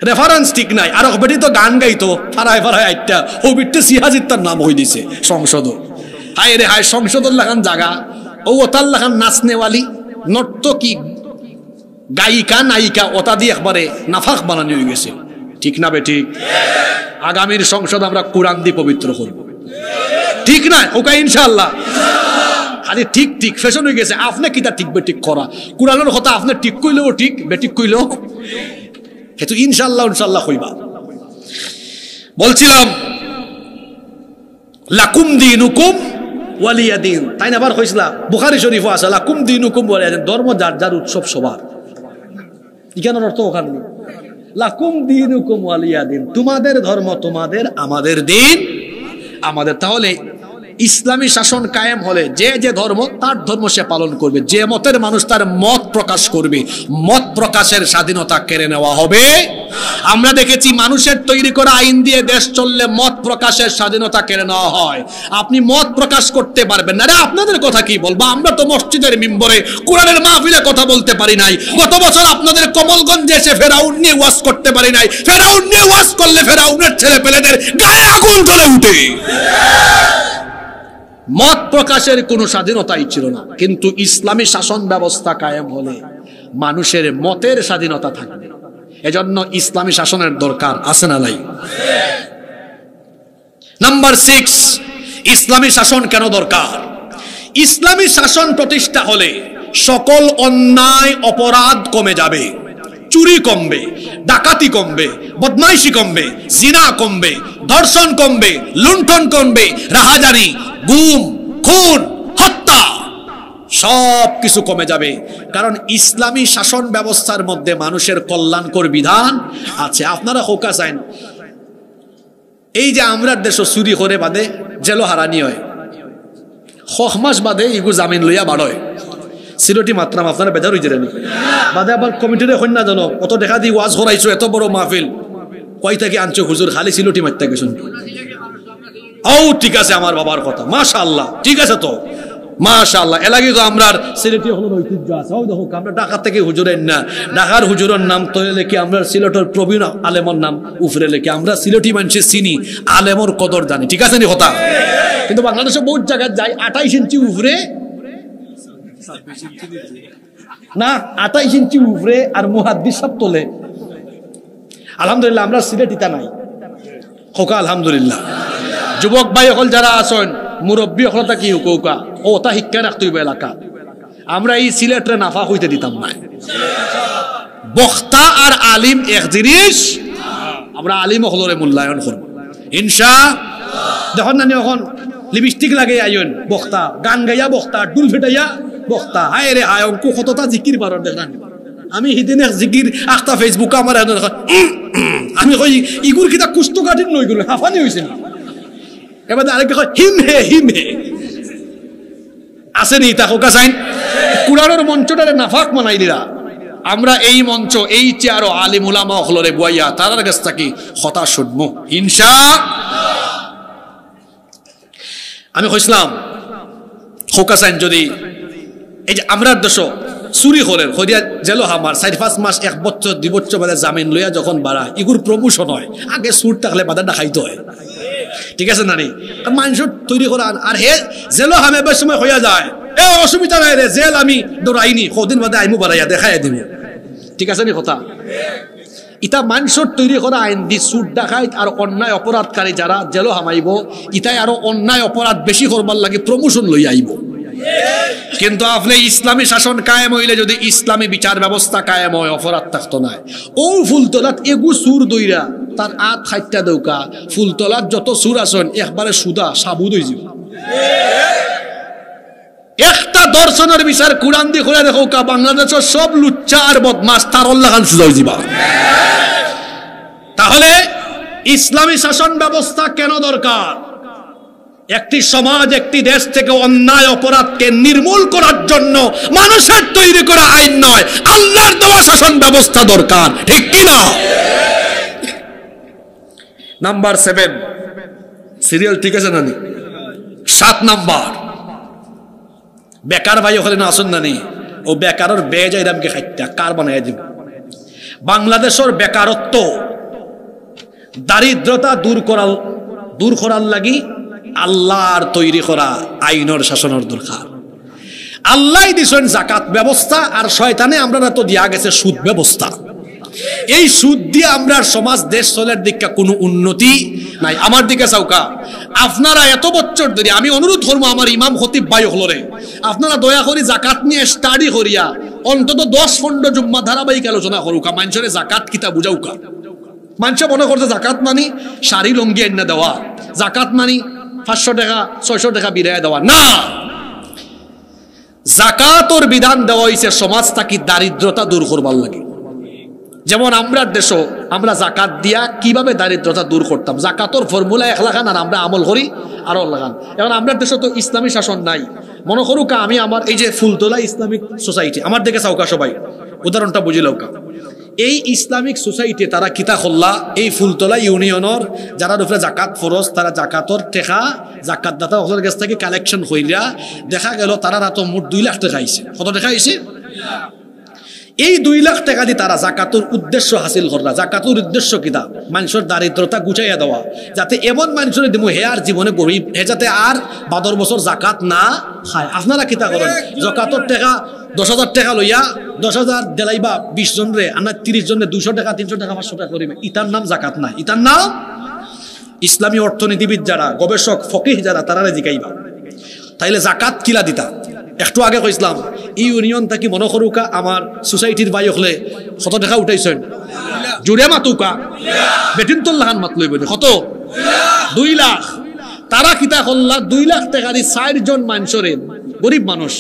রেফারেন্স ঠিক নাই। আর বেটি তো গান গাইতো ফারায় ফারায় আইটা ও বিটতে সিহাজিত তার নাম হই দিছে সংসদ। হায় রে হায়, সংসদের লাগান জায়গা ও ওতার লাগান নাচনেওয়ালি নর্তকী গায়িকা নায়িকা ওটা দিয়ে একবারে নাফাক বানানো হয়ে গেছে। ঠিক না বে ঠিক? আগামীর সংসদ আমরা কোরআন দিয়ে পবিত্র করব, ঠিক না? ওকে ইনশাআল্লাহ। খালি ঠিক ঠিক ফ্যাশন হয়ে গেছে। আপনি কিতা ঠিক বে ঠিক করা কোরআনের কথা আপনি ঠিক কইলেও ঠিক বে ঠিক কইলেও হেতু ইনশাআল্লাহ ইনশাআল্লাহ হইবা। বলছিলাম লাকুম দীনুকুম ওয়ালিয়া দিন, তাই না? আবার কইছিলা বুখারী শরীফও আছে লাকুম দীনুকুম ওয়ালিয়া দিন, ধর্ম যার যার উৎসব সবার। এখানের অর্থ ওখানে লাকুম দীনুকুম ওয়ালিয়া দিন, তোমাদের ধর্ম তোমাদের, আমাদের দিন আমাদের। তাহলে ইসলামী শাসন কায়েম হলে যে যে ধর্ম তার ধর্ম সে পালন করবে, যে মতের মানুষ তার মত প্রকাশ করবে, মত প্রকাশের স্বাধীনতা কেড়ে নেওয়া হবে। আমরা দেখেছি মানুষের তৈরি করা আইন দিয়ে দেশ চললে মত প্রকাশের স্বাধীনতা কেড়ে নেওয়া হয়। আপনি মত প্রকাশ করতে পারবেন না। আপনাদের কথা কি বলবো? আমরা তো মসজিদের মিম্বরে কোরআনের মাহফিলে কথা বলতে পারি নাই। গত বছর আপনাদের কমলগঞ্জে এসে ফেরাউন নিয়ে ওয়াজ করতে পারি নাই। ফেরাউন নিয়ে ওয়াজ করলে ফেরাউনের ছেলে পেলেদের গায়ে আগুন জ্বলে উঠে। মত প্রকাশের কোনো স্বাধীনতাই ছিল না। কিন্তু ইসলামী শাসন ব্যবস্থা কায়েম হলে মানুষের মতের স্বাধীনতা থাকবে। এজন্য ইসলামী শাসনের দরকার আছে না নাই? নাম্বার 6, ইসলামী শাসন কেন দরকার? ইসলামী শাসন প্রতিষ্ঠা হলে সকল অন্যায় অপরাধ কমে যাবে। চুরি কমবে, ডাকাতি কমবে, বদমাইশি কমবে, জিনা কমবে, ধর্ষণ কমবে, লুণ্ঠন কমবে, রাহাজানি, গুম, খুন, হত্যা সব কিছু কমে যাবে। কারণ ইসলামী শাসন ব্যবস্থার মধ্যে মানুষের কল্যাণকর বিধান আছে। আপনারা হোকা চাইন এই যে আমরা দেশ চুরি করে বাদে জেল হারানি হয়, 6 মাস বাদে ইগু জামিন লইয়া বাড়য়। সিলটি মাত্রাম আপনারা বেজার হয়ে যাবেন বাদে আবার কমিটির কন্যা জন অত দেখা দি ওয়াজ করাইছো, এত বড় মাহফিল কয় থেকে আনছো হুজুর, খালি সিলটি মারতে গেছেন। ও ঠিক আছে, আমার বাবার কথা মাশাআল্লাহ, ঠিক আছে তো মাশাআল্লাহ। এলাকি তো আমরার সিলেটি হলো ঐতিহ্য আছে। ও দেখো আমরা ঢাকা থেকে হুজুরের না, ঢাকার হুজুরের নাম তৈরি লেখি, আমরা সিলেটের প্রবীণ আলেমর নাম উফরে লেখি। আমরা সিলেটি মানুষের চিনি, আলেমর কদর জানি, ঠিক আছে নি কথা? কিন্তু বাংলাদেশে বহুত জায়গায় যাই 28 ইঞ্চি উফরে না, 28 ইঞ্চি উফরে আর মুহাদ্দিস সব তোলে। আলহামদুলিল্লাহ আমরা সিলেটিটা নাই খোকা, আলহামদুলিল্লাহ। যুবক ভাই হল যারা আছেন, মুরব্বী হলটা কি হুকা ও তা শিক্ষা রাখতে হইব এলাকা। আমরা এই সিলেটে নাফা হইতে দিতাম না। বক্তা আর আলিম এক জিনিস, আমরা আলিম হলরে মূল্যায়ন করব ইনশাআল্লাহ। দেখুন না এখন লিপস্টিক লাগে আইন বক্তা, গান গাইয়া বক্তা, ডুল ফেটাইয়া বক্তা, হায় রে হায় অঙ্কু কতটা জিকির বারণ দেখেন। আমি সেদিন এক জিকির আখতা ফেসবুকে আমার আমি কই ইগুর কিতা কুস্তু কাটিন নই গেল, হাফানি হয়েছে না। এবার আরেকটা কয় হিম হে হিম হে আসেনি তা হোকা চাইন কুরআনের মঞ্চটারে নাফাক মানাই দিলা। আমরা এই মঞ্চ এই চেয়ারও আলিম উলামা হলরে বুয়াইয়া তারার কাছ থেকে কথা শুনবো ইনশাআল্লাহ। আমি কইছিলাম হোকা চাইন যদি এই যে আমরা দেশ চুরি হলেন হইয়া জেল হামার 4-5 মাস 1 বছর 2 বছর বাদে জামিন লইয়া যখন বাড়া ইগুর প্রমোশন হয়, আগে সুর থাকলে বাদে দেখাইতে হয়, ঠিক আছে না? মানুষ তৈরি করা আর হে জেল হামে সময় হইয়া যায়, এ অসুবিধা নাই রে, জেল আমি দৌড়াইনি, কদিন বাদে আইমু বাড়াইয়া দেখাই দিব, ঠিক আছে নি কথা? ইটা মানুষের তৈরি করা আইন দি সুর ডাকাইত আর অন্যায় অপরাধকারী যারা জেল হামাইব, ইটাই আরো অন্যায় অপরাধ বেশি করবার লাগে প্রমোশন লই আইব। কিন্তু আপনি ইসলামী শাসন কায়েম হইলে যদি ইসলামী বিচার ব্যবস্থা কায়েম হয়, অপরাধ থাকতো না। ও ফুলতলাত এগু সুর দইরা তার আত খাইটা দৌকা, ফুলতলাত যত সুর আসন একবারে সুদা সাবুদ হয়ে যাব। একটা দর্শনের বিচার কোরআন দিয়ে করে দেখো কা বাংলাদেশের সব লুচ্চা আর বদমাস তার লাগান সুদা হয়ে যাবা। তাহলে
ইসলামী শাসন ব্যবস্থা কেন দরকার? একটি সমাজ, একটি দেশ থেকে অন্যায় অপরাধকে নির্মূল করার জন্য মানুষের তৈরি করা আইন নয়, আল্লাহর দেওয়া শাসন ব্যবস্থা দরকার, ঠিক কি না? নাম্বার 7, সিরিয়াল ঠিক আছে নানি? 7 নাম্বার, বেকার ভাই ওখানে আসুন নানি, ও বেকারের বেজাইরামকে খাইটা কার বানাই দিব। বাংলাদেশের বেকারত্ব দারিদ্রতা দূর করার লাগি আল্লাহর তৈরি করা আইনের শাসনের দরকার। আল্লাহ দিছেন জাকাত ব্যবস্থা, আর শয়তানে আমরা তো দিয়া গেছে সুদ ব্যবস্থা। এই সুদ দিয়ে আমরা সমাজ দেশ চলের দিকে কোনো উন্নতি নাই। আমার দিকে চাউকা, আপনারা এত বছর ধরে আমি অনুরোধ করবো আমার ইমাম খতিব ভাই হলরে, আপনারা দয়া করে জাকাত নিয়ে স্টাডি করিয়া অন্তত 10-15 জুম্মা ধারাবাহিক আলোচনা করুকা, মানুষের জাকাত কিতা বুঝাউকা। মানুষ মনে করছে জাকাত মানি শাড়ি লঙ্গি এনে দেওয়া, জাকাত মানি 500 টাকা 600 টাকা বিরায় দেওয়া না। জাকাতর বিধান দেওয়া হয়েছে সমাজ থাকি দারিদ্রতা দূর করবার লাগে। যেমন আমরা দেশ আমরা জাকাত দিয়া কিভাবে দারিদ্রতা দূর করতাম, জাকাতর ফর্মুলা 1 লাখান আর আমরা আমল করি আরো লাখান। এখন আমরা দেশে তো ইসলামী শাসন নাই। মনে করুকা আমি আমার এই যে ফুলতলা ইসলামিক সোসাইটি, আমার দিকে চাউকা সবাই, উদাহরণটা বুঝিলৌকা। এই ইসলামিক সোসাইটি তারা কিতা করলা, এই ফুলতলা ইউনিয়নের যারা উপরে জাকাত ফরজ, তারা জাকাতর টেকা জাকাত দাতা ওদের কাছ থেকে কালেকশন কইরা দেখা গেল তারা তো মোট 2 লাখ টাকা আইছে। কত টাকা আইছে? এই 2 লাখ টাকা দিয়ে তারা জাকাতুর উদ্দেশ্য হাসিল করলা। জাকাতুর উদ্দেশ্য কিতা? মানুষের দারিদ্রতা গুছাইয়া দেওয়া, যাতে এমন মানুষের দিব হে আর জীবনে গরিব হে যাতে আর 12 বছর জাকাত না খায়। আপনারা কিতা করেন? জাকাতর টাকা 10,000 টাকা লইয়া 10,000 দেলাইবা 20 জন রে, আমরা 30 জনে 200 টাকা 300 টাকা 500 টাকা করিবে। ইতার নাম জাকাত নাই, ইতার নাম ইসলামী অর্থনীতিবিদ যারা গবেষক ফকিহ যারা তারা জিকাইবা। তাইলে জাকাত কিলা দিতা? একটু আগে কইছিলাম ইউনিয়ন থাকি মনে করুকা আমার সোসাইটির বাই হলে কত টাকা উঠাইছেন? জুড়ে মাতুকা বেটিন তোর লাহান মাত লইব কত? 2 লাখ। তারা কিতা করলা 2 লাখ টাকা দিয়ে 4 জন মানুষের, গরিব মানুষ,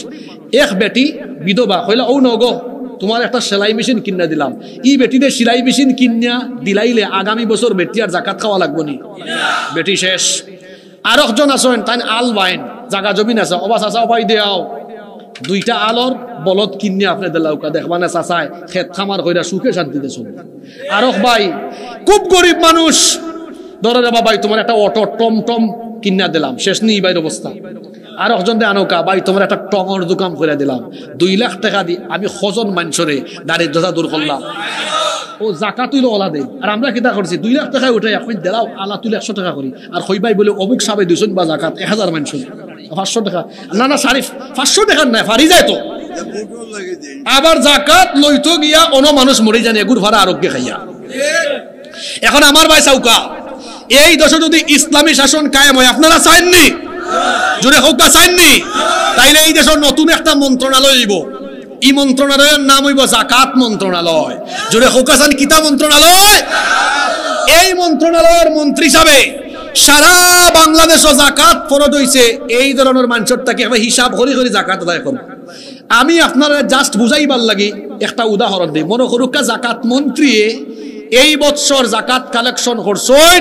এক বেটি বিধবা হইলা, ও নগো তোমার একটা সেলাই মেশিন কিনা দিলাম, ই বেটিতে সেলাই মেশিন কিনিয়া দিলাইলে আগামী বছর বেটি আর জাকাত খাওয়া লাগবো নি? বেটি শেষ। আর একজন আছেন তাই আল বাইন, জাগা জমিন আছে, অবা চাচা পাই দেও 2টা আলর বলদ কিনে আপনি দিলাউকা, দেখবানে চাচায় খেত খামার কইরা সুখে শান্তিতে চলে। আর ভাই খুব গরিব মানুষ, ধরে রে বাবাই তোমার একটা অটো টমটম কিনা দিলাম, শেষ নেই বাইর অবস্থা। আর একজন দে আনোকা ভাই তোমার একটা টঙর দোকান করে দিলাম, 2 লাখ টাকা দিয়ে আমি কজন মানুষরে দারিদ্রতা দূর করলাম। ও জাকাত তুইল ওলা দেন, আর আমরা কিতা করছি 2 লাখ টাকা উঠে এখন দিলাও আলা তুলে 100 টাকা করি, আর কইবাই বলে অমুক সাবে 200 বা জাকাত 1000 মানুষ 500 টাকা না না শারিফ 500 টাকা নাই ফারি যায় তো। আবার জাকাত লইতো গিয়া অন্য মানুষ মরে জানি গুড় ভাড়া আরোগ্য খাইয়া। এখন আমার ভাই চাউকা, এই দেশে যদি ইসলামী শাসন কায়েম হয়, আপনারা চাইননি? জোরে হোক চাইননি? তাইলে এই দেশের নতুন একটা মন্ত্রণালয় হইব, এই মন্ত্রণালয়ের নাম হইব জাকাত মন্ত্রণালয়। জোরে হোক চান কিতা মন্ত্রণালয়? এই মন্ত্রণালয়ের মন্ত্রী হিসাবে সারা বাংলাদেশ জাকাত ফরজ হইছে, এই ধরনের মানুষের তাকে হিসাব করি করি জাকাত আদায় করব। আমি আপনারা জাস্ট বুঝাইবার লাগি একটা উদাহরণ দিই। মনে করুক জাকাত মন্ত্রী এই বছর জাকাত কালেকশন করছেন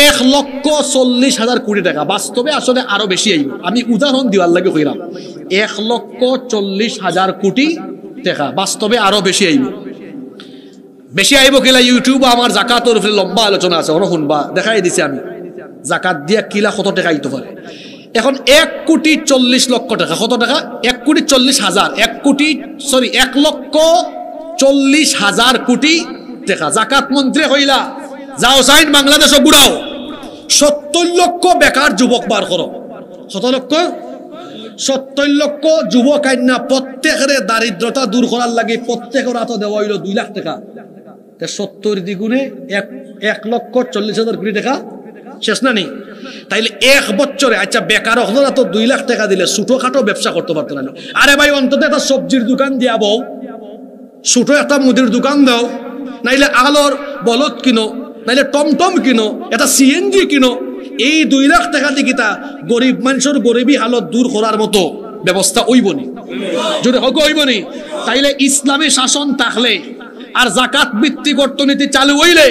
1,40,000 কোটি টাকা, বাস্তবে আসলে আরো বেশি আইব। আমি উদাহরণ দিবার লাগে কইরাম 1,40,000 কোটি টাকা, বাস্তবে আরো বেশি আইব। বেশি আইব কিলা ইউটিউবে আমার জাকাতের উপরে লম্বা আলোচনা আছে, ওরা শুনবা, দেখাই দিছি আমি জাকাত দিয়া কিলা কত টাকা আইতে পারে। এখন 1,40,00,000 টাকা, কত টাকা? 1,40,000 1,40,000 কোটি টাকা জাকাত মন্ত্রী হইলা। যাও সাইন বাংলাদেশ বুড়াও 70 লক্ষ বেকার যুবক বার করো। 70 লক্ষ যুবক আইনা প্রত্যেকের দারিদ্রতা দূর করার লাগে প্রত্যেকের হাতে দেওয়া হইল 2 লাখ টাকা। 70 দ্বিগুণে 1,40,000 কোটি টাকা শেষ না নেই? তাইলে 1 বছরে আচ্ছা বেকার হজরা তো 2 লাখ টাকা দিলে ছোটখাটো ব্যবসা করতে পারতো না। আরে ভাই অন্তত একটা সবজির দোকান দিয়া বউ, ছোট একটা মুদির দোকান দাও, নাইলে আলোর বলদ কিনো, নাইলে টমটম কিনো, এটা সিএনজি কিনো। এই 2 লাখ টাকা দিয়ে তা গরিব মানুষের গরিবী হালত দূর করার মতো ব্যবস্থা হইবনি? যদি হোক হইবনি। তাইলে ইসলামী শাসন থাকলে আর জাকাত ভিত্তিক অর্থনীতি চালু হইলে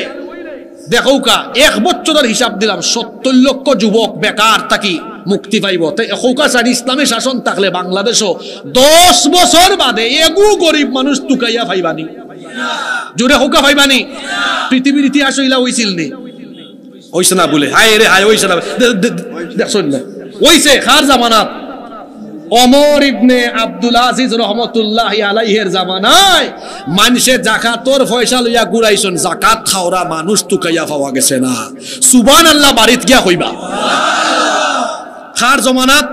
দেখো কা 1 বছরের হিসাব দিলাম 70 লক্ষ যুবক বেকার থাকি মুক্তি পাইব। তো এখৌকা সারি ইসলামী শাসন থাকলে বাংলাদেশও 10 বছর বাদে এগু গরিব মানুষ তুকাইয়া পাইবানি, জোরে হোকা পাইবানি। পৃথিবীর ইতিহাস হইলা হইছিল নি? হইছে না বলে হায় রে হায়, হইছে না দেখছেন না? হইছে খার জামানাত ওমর ইবনে আব্দুল আজিজ রহমতুল্লাহি আলাইহির জামানায় মানুষে যাকাতর পয়সা লইয়া ঘুরাইছেন, যাকাত খাওরা মানুষ তুকাইয়া পাওয়া গেছে না। সুবহানাল্লাহ বাড়িত গিয়া কইবা। খার জামানাত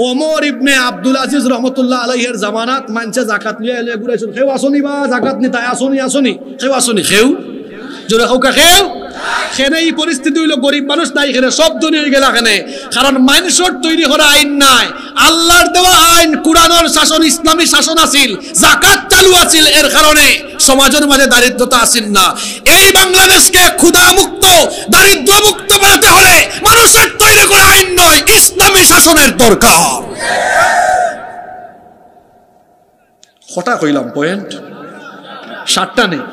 ওমর ইবনে আব্দুল আজিজ রহমতুল্লাহ আলাইহির জামানাত মানুষে যাকাত লইয়া ঘুরাইছেন। কেউ আসনি বা যাকাত নি তাই আসনি কেউ আসনি কেউ জোরে হোকা কেউ খেনে। এই পরিস্থিতি হইল গরিব মানুষ নাই খেনে, সব দুনিয়া গেল এখানে। কারণ মানুষের তৈরি করা আইন নাই, আল্লাহর দেওয়া আইন কুরআনের শাসন ইসলামী শাসন আছিল, যাকাত চালু আছিল। এর কারণে সমাজের মাঝে দারিদ্রতা আসিল না। এই বাংলাদেশকে ক্ষুধা মুক্ত দারিদ্র মুক্ত বানাতে হলে মানুষের তৈরি করা আইন নয়, ইসলামী শাসনের দরকার। হঠাৎ কইলাম পয়েন্ট 7টা নেই।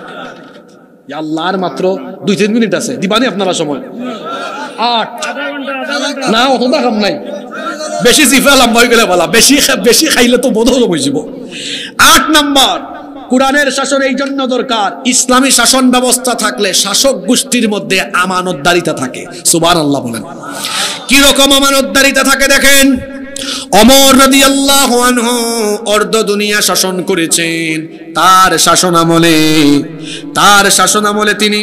আল্লাহর মাত্র 2-3 মিনিট আছে, দিবানি আপনারা সময় 8 না অতটা কাম নাই। বেশি জিফা লম্বা হয়ে গেলে বলা, বেশি খাইলে তো বোধ হয়ে যাব। 8 নম্বর, কোরআনের শাসন এই জন্য দরকার, ইসলামী শাসন ব্যবস্থা থাকলে শাসক গোষ্ঠীর মধ্যে আমানতদারিতা থাকে। সুবহানাল্লাহ বলেন। কি রকম আমানতদারিতা থাকে দেখেন। ওমর রাদিয়াল্লাহু আনহু অর্ধ দুনিয়া শাসন করেছেন। তার শাসন আমলে তিনি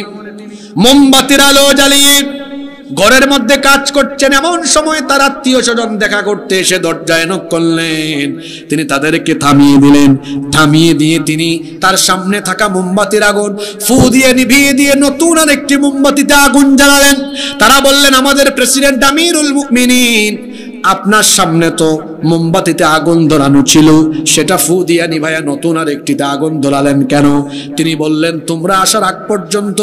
মোমবাতির আলো জ্বালিয়ে ঘরের মধ্যে কাজ করছেন। এমন সময় তার আত্মীয় স্বজন দেখা করতে এসে দরজায় নক করলেন। তিনি তাদেরকে থামিয়ে দিলেন। থামিয়ে দিয়ে তিনি তার সামনে থাকা মোমবাতির আগুন ফু দিয়ে নিভিয়ে দিয়ে নতুন আর একটি মোমবাতিতে আগুন জ্বালালেন। তারা বললেন, আমাদের প্রেসিডেন্ট আমিরুল মুমিনিন, আপনার সামনে তো মোমবাতিতে আগুন ধরানো ছিল, সেটা ফু দিয়া নিভাইয়া নতুন আর একটিতে আগুন ধরালেন কেন? তিনি বললেন, তোমরা আসার আগ পর্যন্ত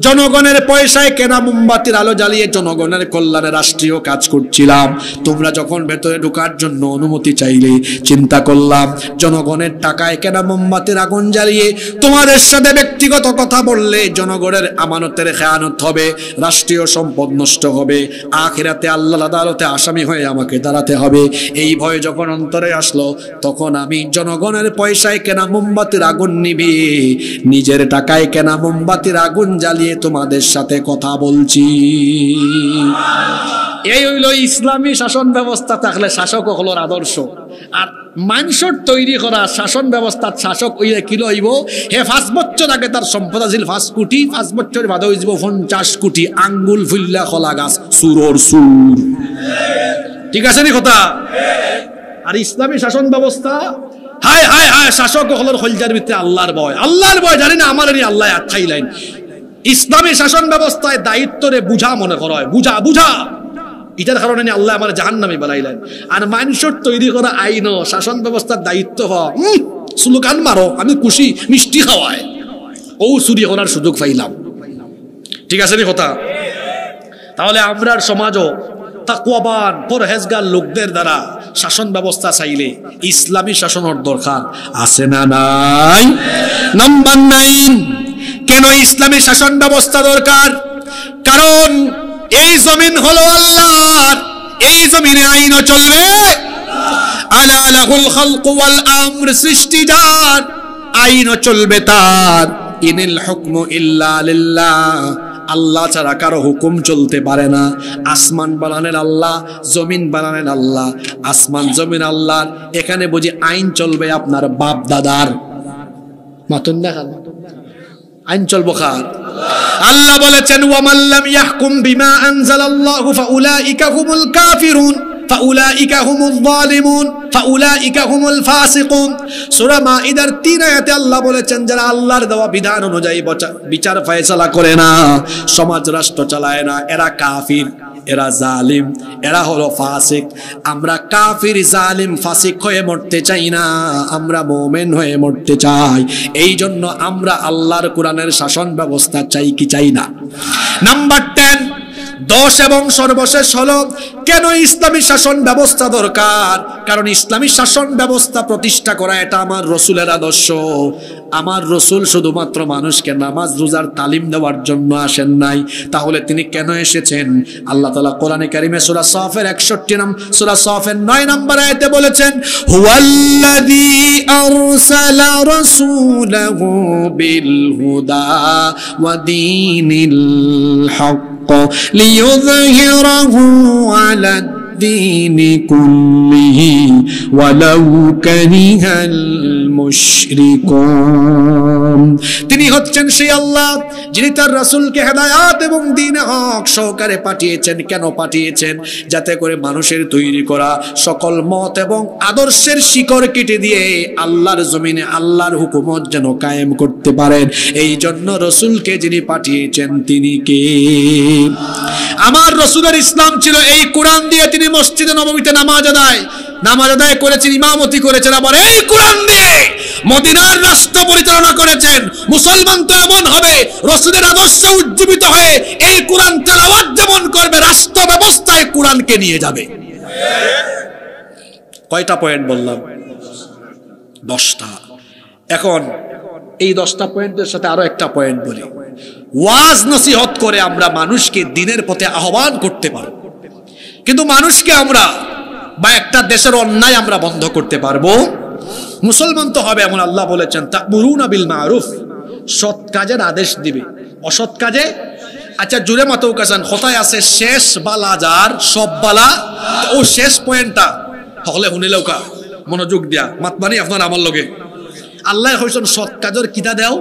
জনগণের পয়সায় কেনা মোমবাতির আলো জ্বালিয়ে জনগণের কল্যাণে রাষ্ট্রীয় কাজ করছিলাম। তোমরা যখন ভেতরে ঢোকার জন্য অনুমতি চাইলে চিন্তা করলাম জনগণের টাকায় কেনা মোমবাতির আগুন জ্বালিয়ে তোমাদের সাথে ব্যক্তিগত কথা বললে জনগণের আমানতের খেয়ানত হবে, রাষ্ট্রীয় সম্পদ নষ্ট হবে, আখিরাতে আল্লাহর আদালতে আসামি হয়ে আমাকে দাঁড়াতে হবে। এই ভয় যখন অন্তরে আসলো, তখন আমি জনগণের পয়সায় কেনা মোমবাতির আগুন নিভিয়ে নিজের টাকায় কেনা মোমবাতির আগুন জ্বালিয়ে তোমাদের সাথে কথা বলছি। এই হইল ইসলামী শাসন ব্যবস্থা থাকলে শাসক হলোর আদর্শ। আর মানুষের তৈরি করা শাসন ব্যবস্থার শাসক হইলে কি লইব? 5 বছর আগে তার সম্পদ আছিল 5 কোটি, 5 বছর বাদে হয়ে যাব 50 কোটি। আঙ্গুল ফুল্লা খোলা গাছ, সুরর সুর। ঠিক আছে নি কথা? আর ইসলামী শাসন ব্যবস্থা হায় হায় হায়, শাসক হলোর খলজার ভিতরে আল্লাহর ভয় জানি না আমার আল্লাহ আটকাইলেন। ইসলামী শাসন ব্যবস্থায় দায়িত্বরে বুঝা মনে করা হয়, বুঝা এটার কারণে আল্লাহ আমার জাহান্নামে বানাইলেন। আর মানুষের তৈরি করা আইন শাসন ব্যবস্থার দায়িত্ব হওয়া স্লোগান মারো, আমি খুশি, মিষ্টি খাওয়ায়, ও চুরি করার সুযোগ পাইলাম। ঠিক আছে নি কথা? তাহলে আমরার সমাজও তাকওয়াবান পরহেজগার লোকদের দ্বারা শাসন ব্যবস্থা চাইলে ইসলামী শাসনের দরকার আছে না নাই? নাম্বার 9, কেন ইসলামী শাসন ব্যবস্থা দরকার? কারণ এই জমিন হলো আল্লাহর, এই জমিনে আইনও চলবে। আলা লাহুল খালকু ওয়াল আমর, সৃষ্টি যার, আইনও চলবে তার। ইনিল হুকমু ইল্লা লিল্লাহ, আল্লাহ ছাড়া কারো হুকুম চলতে পারে না। আসমান বানানের আল্লাহ, জমিন বানানের আল্লাহ, আসমান জমিন আল্লাহর। এখানে বুঝি আইন চলবে আপনার বাপ দাদার? মাতুন দেখান আইন চলবো কার? আল্লাহ বলেছেন, ওয়ামান লাম ইয়াহকুম বিমা আনজালাল্লাহু ফাউলাইকা হুমুল কাফিরুন ফাউলাইকা হুমুল যালিমুন ফাউলাইকা হুমুল ফাসিকুন। সূরা মাইদার 3 আয়াতে আল্লাহ বলেছেন, যারা আল্লাহর দেওয়া বিধান অনুযায়ী বিচার ফয়সালা করে না, সমাজ রাষ্ট্র চালায় না, এরা কাফির, এরা জালিম, এরা হলো ফাসিক। আমরা কাফির, জালিম, ফাসিক হয়ে মরতে চাই না, আমরা মুমিন হয়ে মরতে চাই। এই জন্য আমরা আল্লাহর কোরআনের শাসন ব্যবস্থা চাই কি চাই না? নাম্বার 10, 10 এবং সর্বশেষ হলো কেন ইসলামী শাসন ব্যবস্থা দরকার। কারণ ইসলামী শাসন ব্যবস্থা প্রতিষ্ঠা করা এটা আমার রাসূলের আদর্শ। আমার রাসূল শুধুমাত্র মানুষকে নামাজ রোজার তালিম দেওয়ার জন্য আসেন নাই, তাহলে তিনি কেন এসেছেন? আল্লাহ তাআলা কোরআনে কারিমে সূরা সাফের 9 নম্বর আয়াতে বলেছেন, হুয়াল্লাযী আরসালা রাসূলাহু বিল হুদা ওয়া দীনিল হক ليظهره على الدين كله ولو كره المشركون। তিনি হচ্ছেন সেই আল্লাহ যিনি তার রাসূলকে হেদায়েত এবং দ্বীন হক সহকারে পাঠিয়েছেন। কেন পাঠিয়েছেন? যাতে করে মানুষের তৈরি করা সকল মত এবং আদর্শের শিকড় কেটে দিয়ে আল্লাহর জমিনে আল্লাহর হুকুমত যেন কায়েম করতে পারেন। এই জন্য রাসূলকে যিনি পাঠিয়েছেন তিনি কে? আমার রাসূলের ইসলাম ছিল এই কোরআন দিয়ে তিনি মসজিদে নববীতে নামাজ আদায় করেছেন, ইমামতি করেছেন, আবার এই কোরআন দিয়ে মদিনার রাষ্ট্র পরিচালনা করেছেন। মুসলমান তো এমন হবে রাসূলের আদর্শ উজ্জীবিত হয়ে এই কোরআন তেলাওয়াত যেমন করবে, রাষ্ট্র ব্যবস্থায় কোরআনকে নিয়ে যাবে। কয়টা পয়েন্ট বললাম? 10টা। এখন এই 10টা পয়েন্টের সাথে আরো একটা পয়েন্ট বলি। ওয়াজ নসিহত করে আমরা মানুষকে দ্বীনের পথে আহ্বান করতে পারব, কিন্তু মানুষকে আমরা বা একটা দেশের অন্যায় আমরা বন্ধ করতে পারবো? মুসলমান তো হবে এমন আল্লাহ বলেছেন তা'মুরুনা বিল মা'রুফ, সৎ কাজের আদেশ দিবে, অসৎ কাজে আচ্ছা জুড়ে মাতো কাসান কথায় আছে শেষ বালা যার সব বালা। ও শেষ পয়েন্টটা হলে শুনিলেও কা মনোযোগ দিয়া মাতমানি আপনার আমার লগে আল্লাহ কইছেন সৎ কাজের কিতা দাও,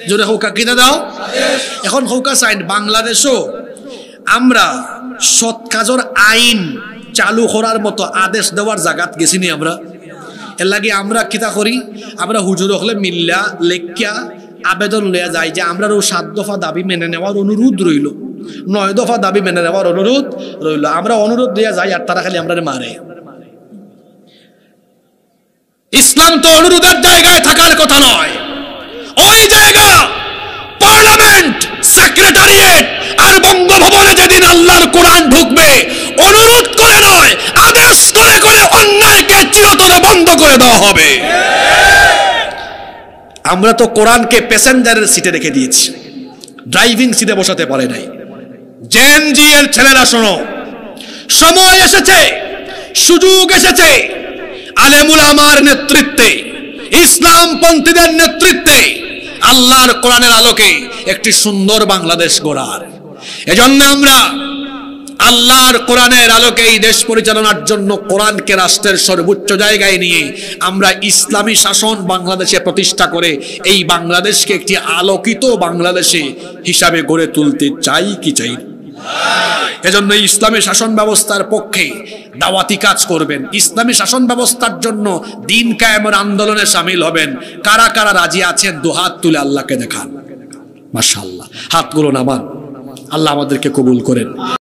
জোরে হৌকা কিতা দাও। এখন হৌকা সাইন বাংলাদেশও আমরা সৎ কাজের আইন চালু করার মতো আদেশ দেওয়ার জায়গাত গেছি নি আমরা। এর লাগে আমরা কিতা করি, আমরা হুজুর হলে মিল্লা লেখিয়া আবেদন লইয়া যাই যে আমরা 7 দফা দাবি মেনে নেওয়ার অনুরোধ রইল, 9 দফা দাবি মেনে নেওয়ার অনুরোধ রইল। আমরা অনুরোধ দিয়া যাই আর তারা খালি আমরা মারে। ইসলাম তো অনুরোধের জায়গায় থাকার কথা নয়। ওই জায়গা পার্লামেন্ট, সেক্রেটারিয়েট আর বঙ্গভবনে যেদিন আল্লাহর কোরআন ঢুকবে অনুরোধ করে নয়, আদেশ করে করে অন্যায়কে চিরতরে বন্ধ করে দেওয়া হবে। আমরা তো কোরআনকে প্যাসেঞ্জারের সিটে রেখে দিয়েছি, ড্রাইভিং সিটে বসাতে পারে নাই। জেন জি এর ছেলেরা শোনো, সময় এসেছে, সুযোগ এসেছে আলেম উলামার নেতৃত্বে, ইসলাম পন্থীদের নেতৃত্বে আল্লাহর কোরআনের আলোকে একটি সুন্দর বাংলাদেশ গড়ার। এজন্য আমরা আল্লাহর কোরআনের আলোকে এই দেশ পরিচালনার জন্য কোরআনকে রাষ্ট্রের সর্বোচ্চ জায়গায় নিয়ে আমরা ইসলামী শাসন বাংলাদেশে প্রতিষ্ঠা করে এই বাংলাদেশকে একটি আলোকিত বাংলাদেশে হিসাবে গড়ে তুলতে চাই কি চাই? এজন্য ইসলামী শাসন ব্যবস্থার পক্ষে দাওয়াতি কাজ করবেন, ইসলামী শাসন ব্যবস্থার জন্য দিন কায়েমের আন্দোলনে শামিল হবেন। কারা কারা রাজি আছেন দুহাত তুলে আল্লাহকে দেখান। মাশাআল্লাহ, হাতগুলো নামান। আল্লাহ আমাদেরকে কবুল করেন।